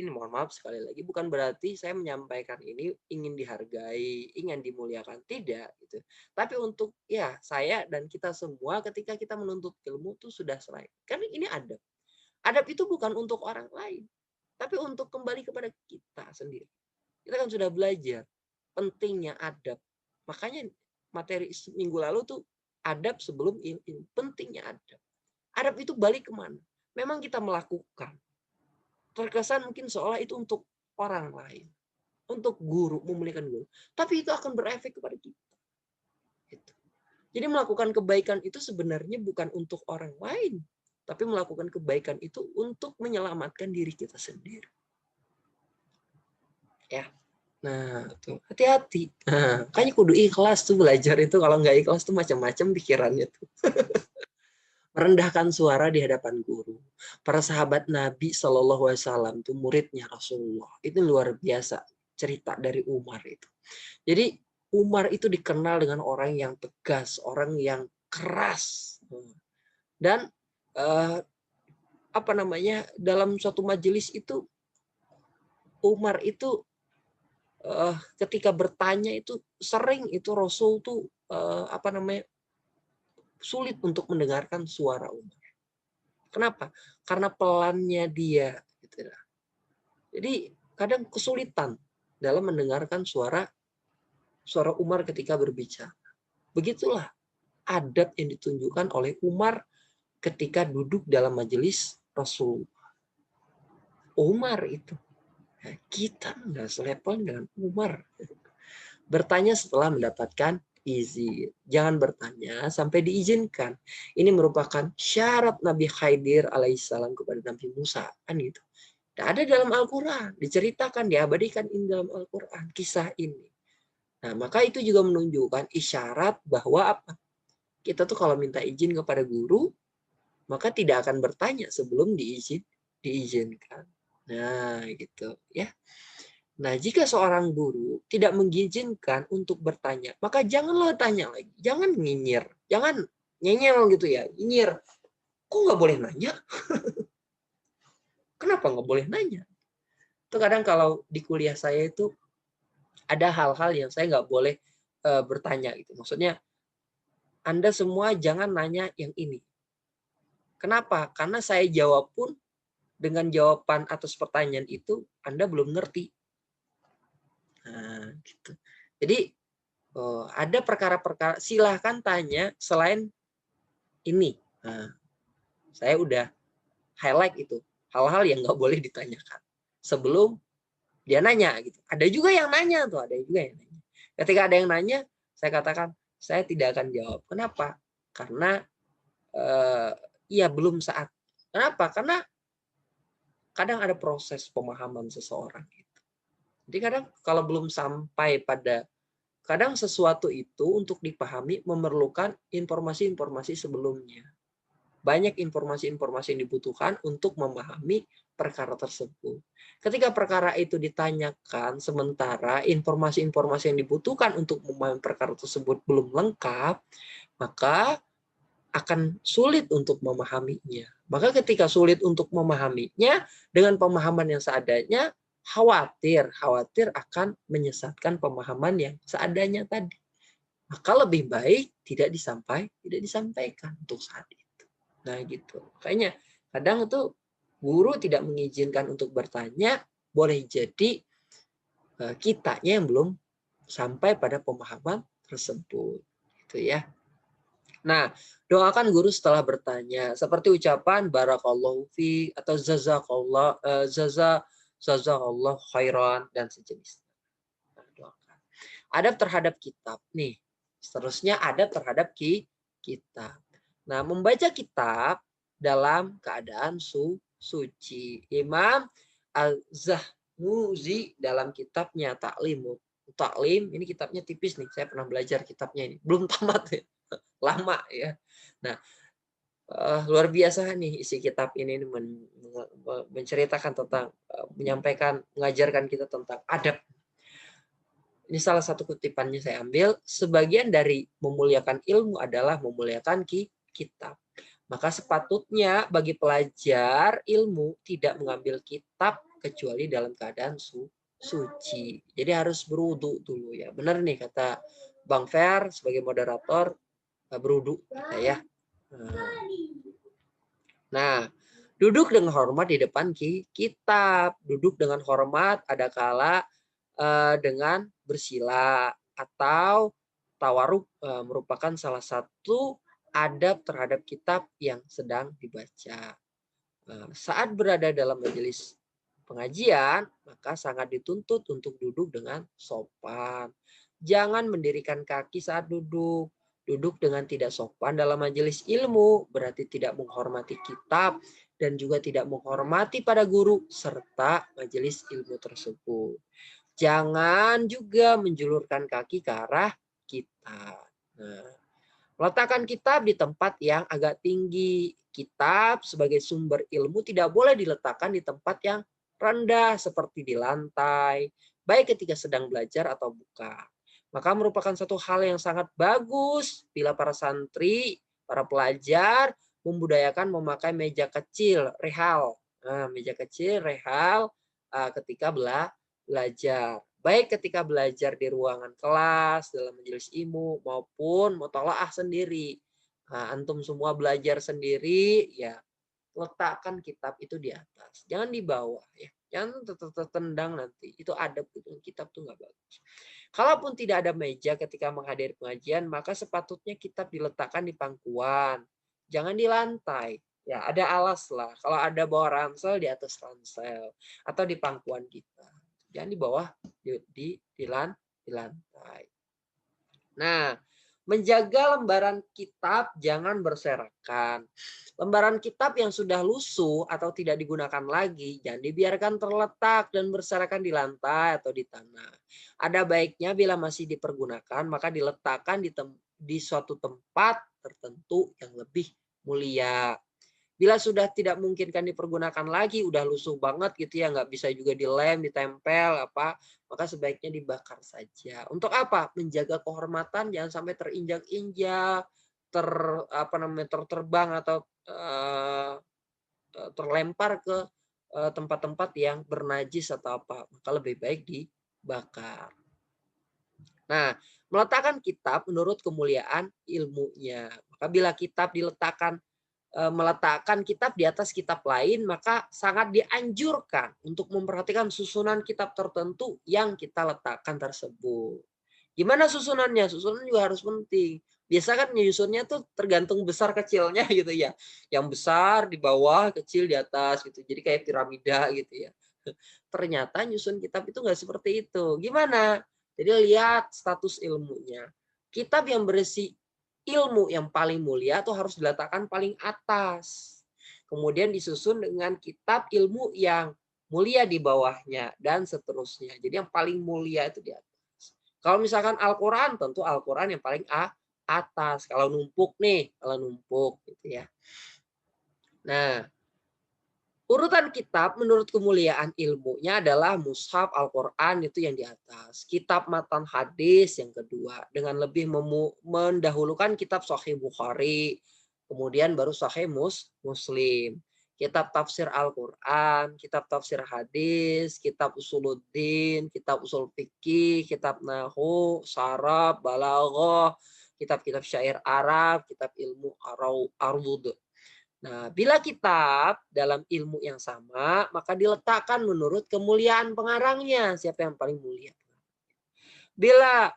ini mohon maaf sekali lagi, bukan berarti saya menyampaikan ini ingin dihargai, ingin dimuliakan, tidak gitu. Tapi untuk ya saya dan kita semua ketika kita menuntut ilmu itu sudah selesai. Karena ini adab. Adab itu bukan untuk orang lain, tapi untuk kembali kepada kita sendiri. Kita kan sudah belajar pentingnya adab. Makanya materi minggu lalu tuh adab sebelum ilmu, pentingnya adab. Adab itu balik kemana? Memang kita melakukan. Terkesan mungkin seolah itu untuk orang lain. Untuk guru, memuliakan guru. Tapi itu akan berefek kepada kita. Gitu. Jadi melakukan kebaikan itu sebenarnya bukan untuk orang lain. Tapi melakukan kebaikan itu untuk menyelamatkan diri kita sendiri. Ya. Nah, tuh hati-hati. Nah, makanya kudu ikhlas tuh belajar itu. Kalau nggak ikhlas tuh macam-macam pikirannya tuh. Merendahkan suara di hadapan guru. Para sahabat Nabi Shallallahu Alaihi Wasallam itu muridnya Rasulullah. Itu luar biasa cerita dari Umar itu. Jadi Umar itu dikenal dengan orang yang tegas, orang yang keras. Dan dalam suatu majelis itu Umar itu ketika bertanya itu sering itu Rasul tuh sulit untuk mendengarkan suara Umar. Kenapa? Karena pelannya dia. Gitu. Jadi kadang kesulitan dalam mendengarkan suara Umar ketika berbicara. Begitulah adab yang ditunjukkan oleh Umar ketika duduk dalam majelis Rasul. Umar itu. Kita nggak selevel dengan Umar. Bertanya setelah mendapatkan izin. Jangan bertanya sampai diizinkan. Ini merupakan syarat Nabi Khidir alaihissalam kepada Nabi Musa. Kan gitu. Dan ada dalam Al-Quran. Diceritakan, diabadikan dalam Al-Quran. Kisah ini. Nah, maka itu juga menunjukkan isyarat bahwa apa? Kita tuh kalau minta izin kepada guru, maka tidak akan bertanya sebelum diizinkan. Nah, gitu ya. Nah, jika seorang guru tidak mengizinkan untuk bertanya, maka janganlah tanya lagi. Jangan nyinyir. Jangan nyenyel gitu ya. Nyinyir. Kok nggak boleh nanya? Kenapa nggak boleh nanya? Itu kadang kalau di kuliah saya itu ada hal-hal yang saya nggak boleh bertanya. Gitu. Maksudnya, Anda semua jangan nanya yang ini. Kenapa? Karena saya jawab pun dengan jawaban atas pertanyaan itu, Anda belum ngerti. Nah, gitu. Jadi ada perkara-perkara silahkan tanya selain ini. Nah, saya udah highlight itu hal-hal yang nggak boleh ditanyakan sebelum dia nanya gitu. Ada juga yang nanya tuh, ada juga yang nanya. Ketika ada yang nanya, saya katakan saya tidak akan jawab. Kenapa? Karena iya belum saat. Kenapa? Karena kadang ada proses pemahaman seseorang. Jadi kadang kalau belum sampai pada kadang sesuatu itu untuk dipahami memerlukan informasi-informasi sebelumnya. Banyak informasi-informasi yang dibutuhkan untuk memahami perkara tersebut. Ketika perkara itu ditanyakan, sementara informasi-informasi yang dibutuhkan untuk memahami perkara tersebut belum lengkap, maka akan sulit untuk memahaminya. Maka ketika sulit untuk memahaminya, dengan pemahaman yang seadanya, khawatir akan menyesatkan pemahaman yang seadanya tadi. Maka lebih baik tidak disampaikan untuk saat itu. Nah gitu. Kayaknya kadang itu guru tidak mengizinkan untuk bertanya boleh jadi kitanya yang belum sampai pada pemahaman tersebut. Gitu ya. Nah, doakan guru setelah bertanya seperti ucapan barakallahu fi atau jazakallah khairan dan sejenisnya. Nah, doakan. Adab terhadap kitab nih. Seterusnya adab terhadap kitab. Nah, membaca kitab dalam keadaan suci. Imam Al-Zahnuzi dalam kitabnya Taklim, ini kitabnya tipis nih. Saya pernah belajar kitabnya ini. Belum tamat ya. Lama ya. Nah, luar biasa nih isi kitab ini menceritakan tentang mengajarkan kita tentang adab. Ini salah satu kutipannya saya ambil. Sebagian dari memuliakan ilmu adalah memuliakan kitab. Maka sepatutnya bagi pelajar ilmu tidak mengambil kitab kecuali dalam keadaan suci. Jadi harus berwudu dulu ya. Benar nih kata Bang Fer sebagai moderator, berwudu ya. Nah, duduk dengan hormat di depan kitab. Duduk dengan hormat ada kala dengan bersila atau tawaruk merupakan salah satu adab terhadap kitab yang sedang dibaca. Saat berada dalam majelis pengajian, maka sangat dituntut untuk duduk dengan sopan. Jangan mendirikan kaki saat duduk. Duduk dengan tidak sopan dalam majelis ilmu berarti tidak menghormati kitab dan juga tidak menghormati pada guru serta majelis ilmu tersebut. Jangan juga menjulurkan kaki ke arah kitab. Nah, meletakkan kitab di tempat yang agak tinggi. Kitab sebagai sumber ilmu tidak boleh diletakkan di tempat yang rendah seperti di lantai, baik ketika sedang belajar atau bukan. Maka merupakan satu hal yang sangat bagus bila para santri, para pelajar membudayakan memakai meja kecil, rehal. Nah, meja kecil, rehal ketika belajar. Baik ketika belajar di ruangan kelas, dalam majelis ilmu, maupun mutolaah sendiri. Nah, antum semua belajar sendiri, ya letakkan kitab itu di atas. Jangan di bawah. Ya. Jangan tertendang nanti. Itu adab itu. Kitab tuh nggak bagus. Kalaupun tidak ada meja ketika menghadiri pengajian, maka sepatutnya kitab diletakkan di pangkuan. Jangan di lantai. Ya, ada alas lah. Kalau ada bawah ransel, di atas ransel. Atau di pangkuan kita. Jangan di bawah, di lantai. Nah, menjaga lembaran kitab jangan berserakan. Lembaran kitab yang sudah lusuh atau tidak digunakan lagi, jangan dibiarkan terletak dan berserakan di lantai atau di tanah. Ada baiknya bila masih dipergunakan, maka diletakkan di suatu tempat tertentu yang lebih mulia. Bila sudah tidak mungkinkan dipergunakan lagi, udah lusuh banget gitu ya, nggak bisa juga dilem, ditempel apa, maka sebaiknya dibakar saja. Untuk apa? Menjaga kehormatan, jangan sampai terinjak-injak, terterbang atau terlempar ke tempat-tempat yang bernajis atau apa, maka lebih baik dibakar. Nah, meletakkan kitab menurut kemuliaan ilmunya. Maka bila kitab meletakkan kitab di atas kitab lain, maka sangat dianjurkan untuk memperhatikan susunan kitab tertentu yang kita letakkan tersebut. Gimana susunannya? Susunan juga harus penting. Biasa kan nyusunnya tuh tergantung besar kecilnya gitu ya. Yang besar di bawah, kecil di atas gitu. Jadi kayak piramida gitu ya. Ternyata nyusun kitab itu nggak seperti itu. Gimana? Jadi lihat status ilmunya. Kitab yang berisi ilmu yang paling mulia itu harus diletakkan paling atas. Kemudian disusun dengan kitab ilmu yang mulia di bawahnya dan seterusnya. Jadi yang paling mulia itu di atas. Kalau misalkan Al-Quran, tentu Al-Quran yang paling atas. Kalau numpuk gitu ya. Nah, urutan kitab menurut kemuliaan ilmunya adalah mushaf Al-Quran itu yang di atas. Kitab matan hadis yang kedua. Dengan lebih mendahulukan kitab Sahih Bukhari. Kemudian baru Sahih Muslim. Kitab tafsir Al-Quran, kitab tafsir hadis, kitab usuluddin, kitab usul fikih, kitab nahu, sarab, balaghah, kitab-kitab syair Arab, kitab ilmu arud. Nah, bila kitab dalam ilmu yang sama, maka diletakkan menurut kemuliaan pengarangnya. Siapa yang paling mulia? Bila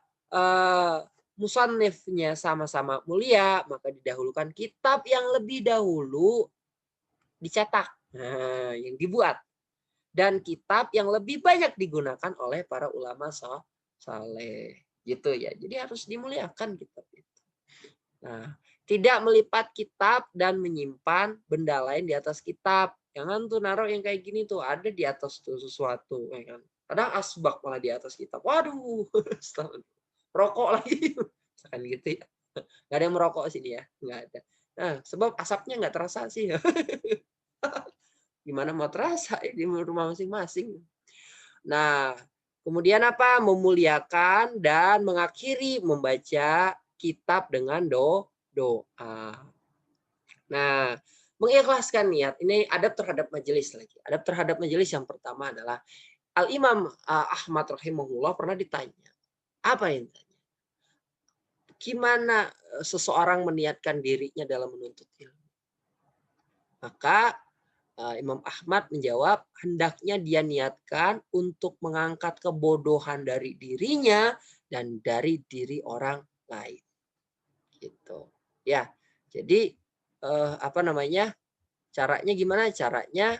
musannifnya sama-sama mulia, maka didahulukan kitab yang lebih dahulu dicetak, yang dibuat. Dan kitab yang lebih banyak digunakan oleh para ulama saleh. Gitu ya. Jadi harus dimuliakan kitab itu. Nah, tidak melipat kitab dan menyimpan benda lain di atas kitab. Jangan tuh naruh yang kayak gini tuh, ada di atas tuh sesuatu, ya kan. Kadang asbak malah di atas kitab. Waduh, rokok lagi. Misalkan gitu ya. Nggak ada yang merokok sini ya, nggak ada. Nah, sebab asapnya nggak terasa sih. Gimana mau terasa di rumah masing-masing. Nah, kemudian apa? Memuliakan dan mengakhiri membaca kitab dengan doa. Nah, mengikhlaskan niat. Ini adab terhadap majelis lagi. Adab terhadap majelis yang pertama adalah Al-Imam Ahmad rahimahullah pernah ditanya. Apa yang ditanya? Gimana seseorang meniatkan dirinya dalam menuntut ilmu? Maka Imam Ahmad menjawab, hendaknya dia niatkan untuk mengangkat kebodohan dari dirinya dan dari diri orang lain. Gitu. Ya. Jadi apa namanya? Caranya gimana? Caranya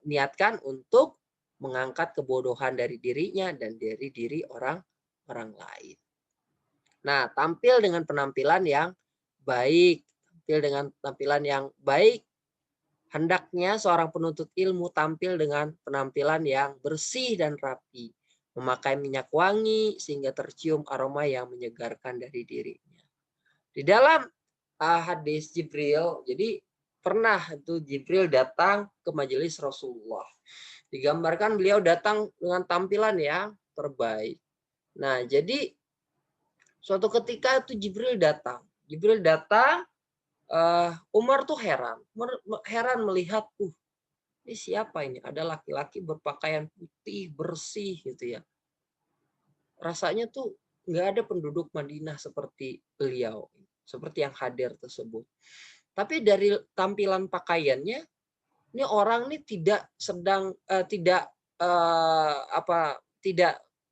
niatkan untuk mengangkat kebodohan dari dirinya dan dari diri orang lain. Nah, tampil dengan penampilan yang baik, tampil dengan tampilan yang baik. Hendaknya seorang penuntut ilmu tampil dengan penampilan yang bersih dan rapi, memakai minyak wangi sehingga tercium aroma yang menyegarkan dari dirinya. Di dalam hadis Jibril, jadi pernah itu Jibril datang ke majelis Rasulullah. Digambarkan beliau datang dengan tampilan yang terbaik. Nah, jadi suatu ketika itu Jibril datang. Umar tuh heran melihat, ini siapa ini? Ada laki-laki berpakaian putih, bersih gitu ya. Rasanya tuh nggak ada penduduk Madinah seperti beliau, seperti yang hadir tersebut. Tapi dari tampilan pakaiannya, ini orang ini tidak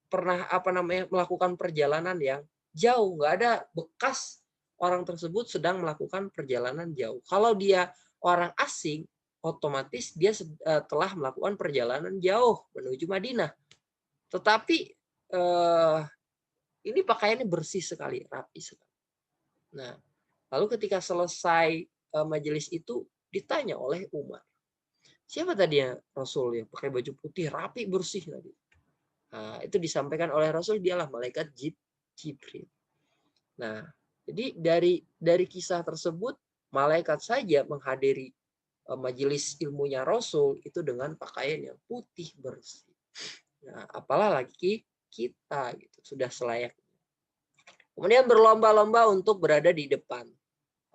pernah melakukan perjalanan yang jauh, nggak ada bekas orang tersebut sedang melakukan perjalanan jauh. Kalau dia orang asing, otomatis dia telah melakukan perjalanan jauh menuju Madinah. Tetapi ini pakaiannya bersih sekali, rapi sekali. Nah, lalu ketika selesai majelis itu ditanya oleh Umar, siapa tadi ya Rasul yang pakai baju putih, rapi, bersih tadi? Nah, itu disampaikan oleh Rasul, dialah malaikat Jibril. Nah, jadi dari kisah tersebut, malaikat saja menghadiri majelis ilmunya Rasul itu dengan pakaian yang putih bersih. Nah, apalagi kita gitu, sudah selayaknya. Kemudian berlomba-lomba untuk berada di depan,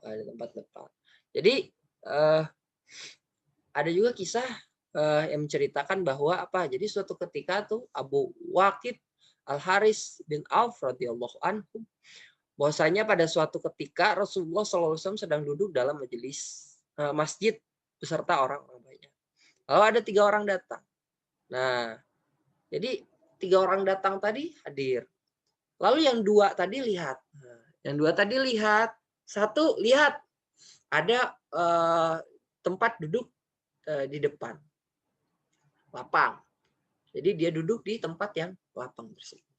di tempat depan. Jadi ada juga kisah yang menceritakan bahwa jadi suatu ketika tuh Abu Waqid Al-Haris bin Auf radhiyallahu anhu, bahwasanya pada suatu ketika Rasulullah SAW sedang duduk dalam majelis masjid beserta orang-orang banyak. Lalu ada 3 orang datang. Nah, jadi 3 orang datang tadi hadir. Lalu yang 2 tadi lihat. Satu lihat ada tempat duduk di depan. Lapang. Jadi dia duduk di tempat yang lapang tersebut.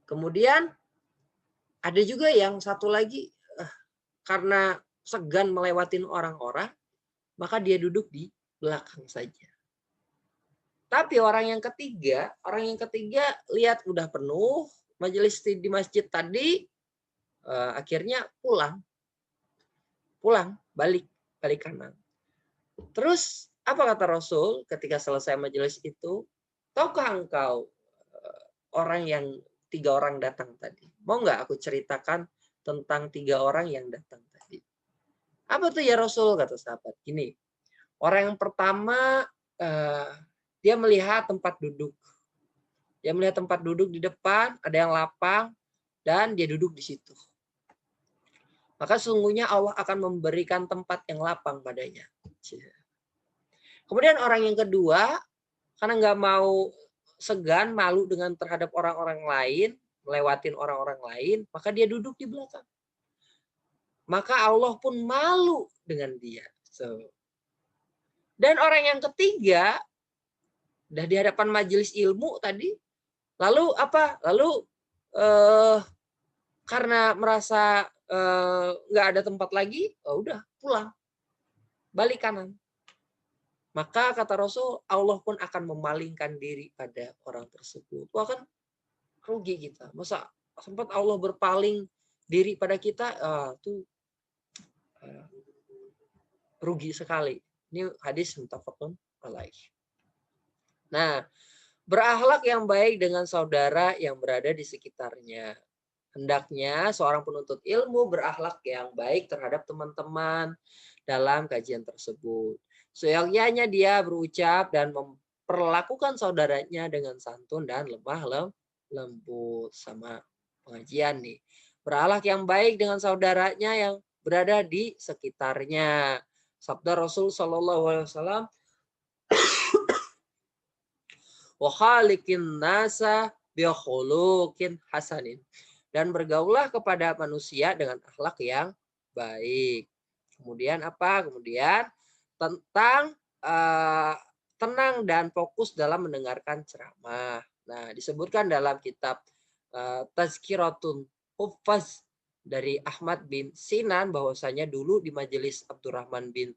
Kemudian ada juga yang satu lagi karena segan melewatin orang-orang, maka dia duduk di belakang saja. Tapi orang yang ketiga lihat udah penuh majelis di masjid tadi, akhirnya pulang balik kanan. Terus apa kata Rasul ketika selesai majelis itu? Tahukah engkau orang yang 3 orang datang tadi? Mau nggak aku ceritakan tentang 3 orang yang datang tadi? Apa tuh ya Rasul, kata sahabat? Gini, orang yang pertama dia melihat tempat duduk. Dia melihat tempat duduk di depan, ada yang lapang, dan dia duduk di situ. maka sesungguhnya Allah akan memberikan tempat yang lapang padanya. Kemudian orang yang kedua, karena nggak mau segan, malu dengan terhadap orang-orang lain, melewatin orang-orang lain, maka dia duduk di belakang. Maka Allah pun malu dengan dia. Dan orang yang ketiga, udah di hadapan majelis ilmu tadi, lalu apa? Lalu karena merasa nggak ada tempat lagi, oh udah pulang, balik kanan. Maka kata Rasul, Allah pun akan memalingkan diri pada orang tersebut. Wah, kan rugi kita. Masa sempat Allah berpaling diri pada kita, itu rugi sekali. Ini hadis muttafaqun alaih. Nah, berakhlak yang baik dengan saudara yang berada di sekitarnya. Hendaknya seorang penuntut ilmu berakhlak yang baik terhadap teman-teman dalam kajian tersebut. Seyogyanya dia berucap dan memperlakukan saudaranya dengan santun dan lemah lembut. Sama pengajian nih. Berakhlak yang baik dengan saudaranya yang berada di sekitarnya. Sabda Rasul Shallallahu Alaihi Wasallam, wa khaliqin nasa bi khuluqin hasanin. Dan bergaulah kepada manusia dengan akhlak yang baik. Kemudian apa? Kemudian tentang tenang dan fokus dalam mendengarkan ceramah. Nah, disebutkan dalam kitab Tazkiratun Huffaz dari Ahmad bin Sinan bahwasanya dulu di majelis Abdurrahman bin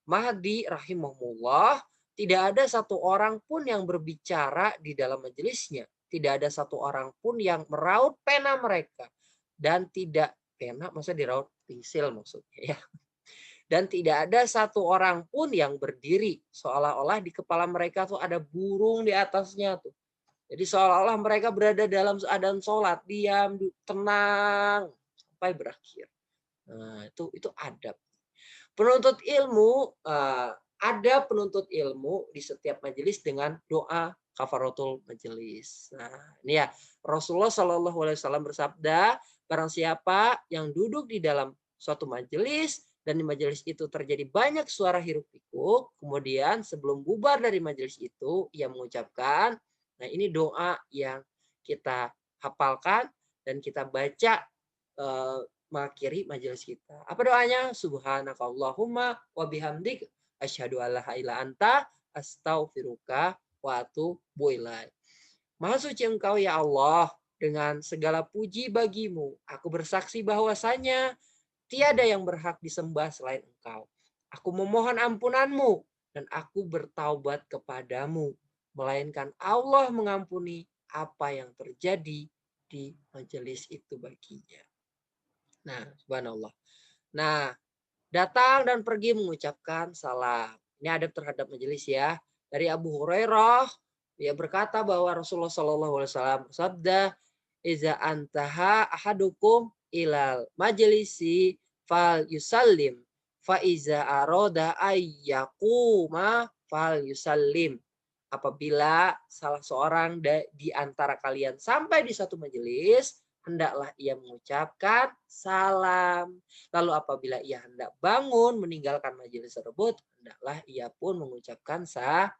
Mahdi rahimahullah tidak ada satu orang pun yang berbicara di dalam majelisnya. Tidak ada satu orang pun yang meraut pena mereka. Dan tidak, pena maksudnya diraut pensil maksudnya ya. Dan tidak ada satu orang pun yang berdiri. Seolah-olah di kepala mereka tuh ada burung di atasnya tuh. Jadi seolah-olah mereka berada dalam keadaan sholat. Diam, tenang. Sampai berakhir. Nah, itu adab. Penuntut ilmu, ada penuntut ilmu di setiap majelis dengan doa kafaratul majelis. Nah, ini ya Rasulullah Shallallahu Alaihi Wasallam bersabda, barang siapa yang duduk di dalam suatu majelis dan di majelis itu terjadi banyak suara hiruk pikuk, kemudian sebelum bubar dari majelis itu ia mengucapkan, nah ini doa yang kita hafalkan dan kita baca mengakhiri majelis kita. Apa doanya? Subhanakallahumma wa bihamdik asyhadu alla ilaha illa anta astaghfiruka wa atubu ilaik. Maha suci Engkau ya Allah, dengan segala puji bagimu. Aku bersaksi bahwasanya tiada yang berhak disembah selain Engkau. Aku memohon ampunanmu dan aku bertaubat kepadamu. Melainkan Allah mengampuni apa yang terjadi di majelis itu baginya. Nah, subhanallah. Nah, datang dan pergi mengucapkan salam. Ini adab terhadap majelis ya. Dari Abu Hurairah, dia berkata bahwa Rasulullah Shallallahu Alaihi Wasallam bersabda, "Iza antaha ahadukum ilal majlisi fal yusallim, fa iza aroda ayyakuma fal yusallim." Apabila salah seorang di antara kalian sampai di satu majelis, hendaklah ia mengucapkan salam. Lalu apabila ia hendak bangun meninggalkan majelis tersebut, hendaklah ia pun mengucapkan salam.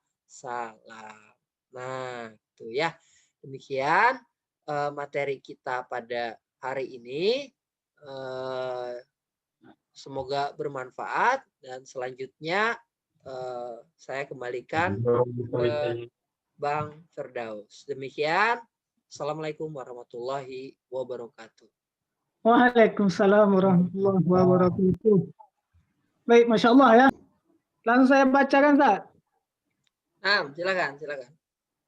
Nah, itu ya. Demikian materi kita pada hari ini. Semoga bermanfaat dan selanjutnya saya kembalikan ke Bang Firdaus. Demikian. Assalamualaikum warahmatullahi wabarakatuh. Waalaikumsalam warahmatullahi wabarakatuh. Baik, Masya Allah ya. Langsung saya bacakan, Ustaz. Nah, silakan.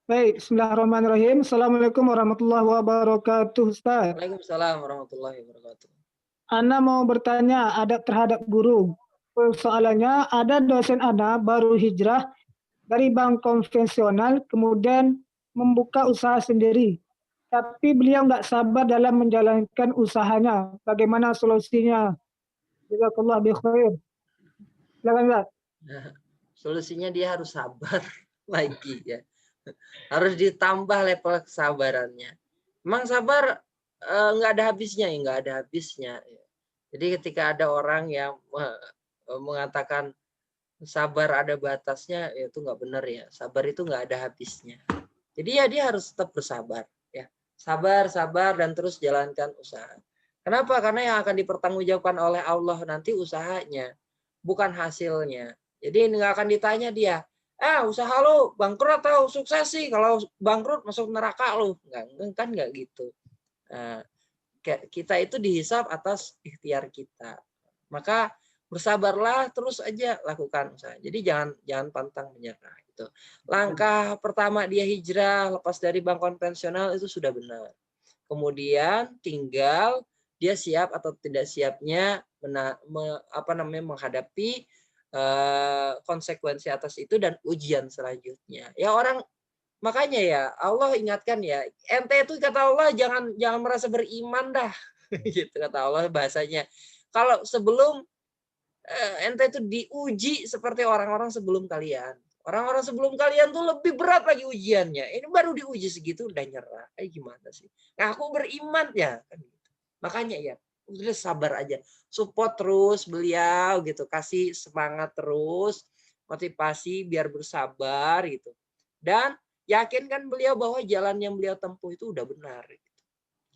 Baik, bismillahirrahmanirrahim. Assalamualaikum warahmatullahi wabarakatuh, Ustaz. Waalaikumsalam warahmatullahi wabarakatuh. Ana mau bertanya adab terhadap guru. Soalannya, ada dosen Ana baru hijrah dari bank konvensional, kemudian membuka usaha sendiri. Tapi beliau nggak sabar dalam menjalankan usahanya. Bagaimana solusinya? Jazakallah bi khair. Silakan, Ustaz. Nah, solusinya dia harus sabar lagi ya. Harus ditambah level kesabarannya. Memang sabar nggak ada habisnya ya, nggak ada habisnya. Jadi ketika ada orang yang mengatakan sabar ada batasnya, ya itu nggak benar ya. Sabar itu nggak ada habisnya. Jadi ya dia harus tetap bersabar. Ya, sabar, sabar dan terus jalankan usaha. Kenapa? Karena yang akan dipertanggungjawabkan oleh Allah nanti usahanya, bukan hasilnya. Jadi nggak akan ditanya dia, usaha lo bangkrut atau sukses sih? Kalau bangkrut masuk neraka lo. Kan nggak gitu. Nah, kita itu dihisab atas ikhtiar kita. Maka bersabarlah, terus aja lakukan usaha. Jadi jangan pantang menyerah. Gitu. Langkah pertama dia hijrah lepas dari bank konvensional itu sudah benar. Kemudian tinggal dia siap atau tidak siapnya menghadapi konsekuensi atas itu dan ujian selanjutnya. Ya orang makanya ya Allah ingatkan ya, ente itu kata Allah jangan merasa beriman dah. Gitu kata Allah bahasanya. Kalau sebelum ente itu diuji seperti orang-orang sebelum kalian. Orang-orang sebelum kalian tuh lebih berat lagi ujiannya. Ini baru diuji segitu udah nyerah. Gimana sih? Ngaku beriman ya kan gitu. Makanya ya, udah sabar aja. Support terus beliau gitu, kasih semangat terus, motivasi biar bersabar gitu. Dan yakinkan beliau bahwa jalan yang beliau tempuh itu udah benar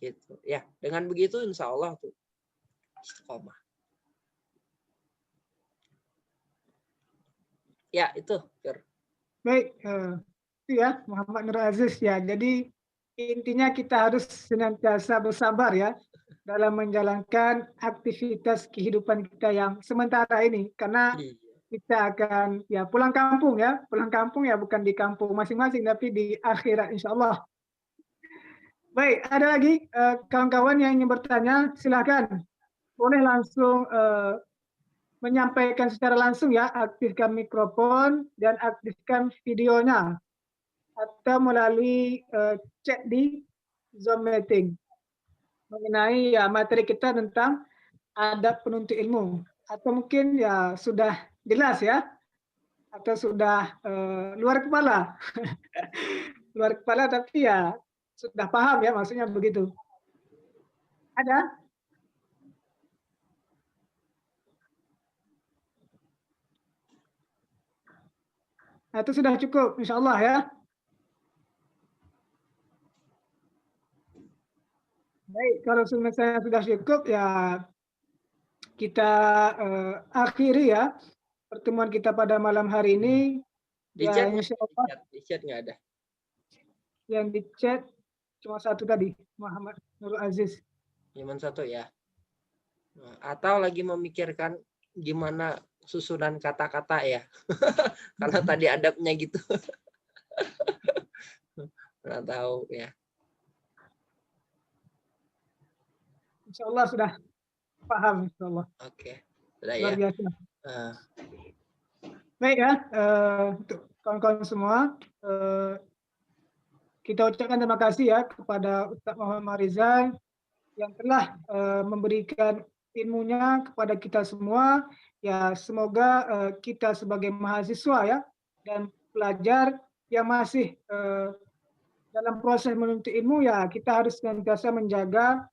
gitu. Ya, dengan begitu insya Allah tuh istiqomah. Ya, itu. Baik, itu ya Muhammad Nur Aziz ya. Jadi intinya kita harus senantiasa bersabar ya dalam menjalankan aktivitas kehidupan kita yang sementara ini. Karena kita akan ya pulang kampung ya bukan di kampung masing-masing tapi di akhirat insya Allah. Baik, ada lagi kawan-kawan yang ingin bertanya, silakan boleh langsung menyampaikan secara langsung ya, aktifkan mikrofon dan aktifkan videonya atau melalui chat di Zoom meeting mengenai ya materi kita tentang adab penuntut ilmu, atau mungkin ya sudah jelas ya atau sudah luar kepala luar kepala tapi ya sudah paham ya maksudnya begitu. Ada? Nah, itu sudah cukup insya Allah ya. Baik, kalau saya sudah cukup ya kita akhiri ya pertemuan kita pada malam hari ini. Di Ya, chat, insya Allah. di chat nggak ada. Yang di chat cuma satu tadi, Muhammad Nur Aziz. Cuma satu ya. Atau lagi memikirkan gimana susunan kata-kata ya. Karena tadi adabnya gitu. Nggak tahu ya. Insya Allah sudah paham, insya Allah. Oke. Sudah luar ya. biasa. Baik ya, untuk kawan-kawan semua, kita ucapkan terima kasih ya kepada Ustaz Muhammad Marizal yang telah memberikan ilmunya kepada kita semua. Ya, semoga kita sebagai mahasiswa ya dan pelajar yang masih dalam proses menuntut ilmu ya kita harus senantiasa menjaga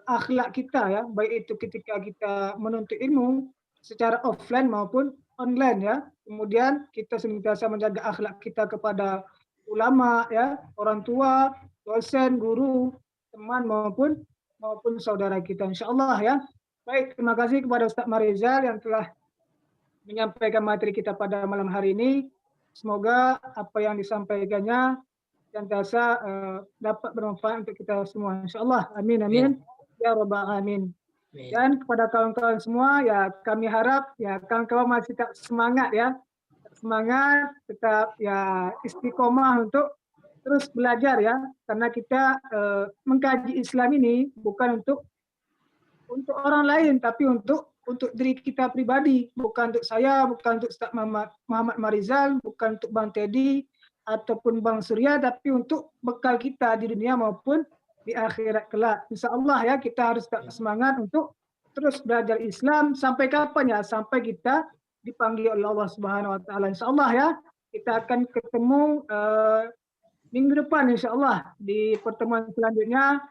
akhlak kita ya, baik itu ketika kita menuntut ilmu secara offline maupun online ya. Kemudian kita senantiasa menjaga akhlak kita kepada ulama ya, orang tua, dosen, guru, teman maupun saudara kita insyaallah ya. Baik, terima kasih kepada Ustaz Marizal yang telah menyampaikan materi kita pada malam hari ini. Semoga apa yang disampaikannya senantiasa dapat bermanfaat untuk kita semua insyaallah. Amin amin ya rabbal alamin. Dan kepada kawan-kawan semua ya kami harap ya kawan-kawan masih tetap semangat ya. Semangat, tetap ya istiqomah untuk terus belajar ya, karena kita mengkaji Islam ini bukan untuk orang lain tapi untuk diri kita pribadi, bukan untuk saya, bukan untuk Ustaz Muhammad Marizal, bukan untuk Bang Teddy ataupun Bang Surya, tapi untuk bekal kita di dunia maupun di akhirat kelak. Insyaallah ya kita harus tetap semangat untuk terus belajar Islam sampai kapan ya? Sampai kita dipanggil oleh Allah Subhanahu wa taala. Insyaallah ya. Kita akan ketemu minggu depan insyaallah di pertemuan selanjutnya.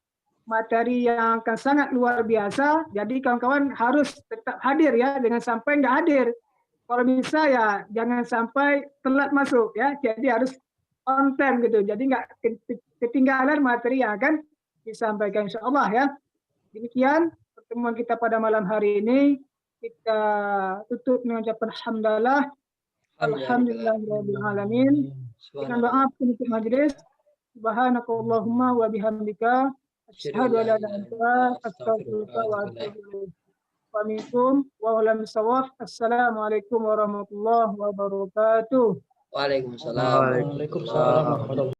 materi yang akan sangat luar biasa. Jadi kawan-kawan harus tetap hadir ya, jangan sampai nggak hadir. Kalau bisa ya jangan sampai telat masuk ya. Jadi harus on time gitu. Jadi nggak ketinggalan materi yang akan disampaikan insya Allah ya. Demikian pertemuan kita pada malam hari ini. Kita tutup dengan ucapan hamdalah. Alhamdulillahirabbil alamin. Dengan doa penutup majelis. Subhanakallahumma wa bihamdika asyhadu an la ilaha illa anta astaghfiruka wa atubu ilaik. Wa minkum wa lam sawaf. Assalamualaikum warahmatullahi wabarakatuh. Waalaikumsalam. Waalaikumsalam.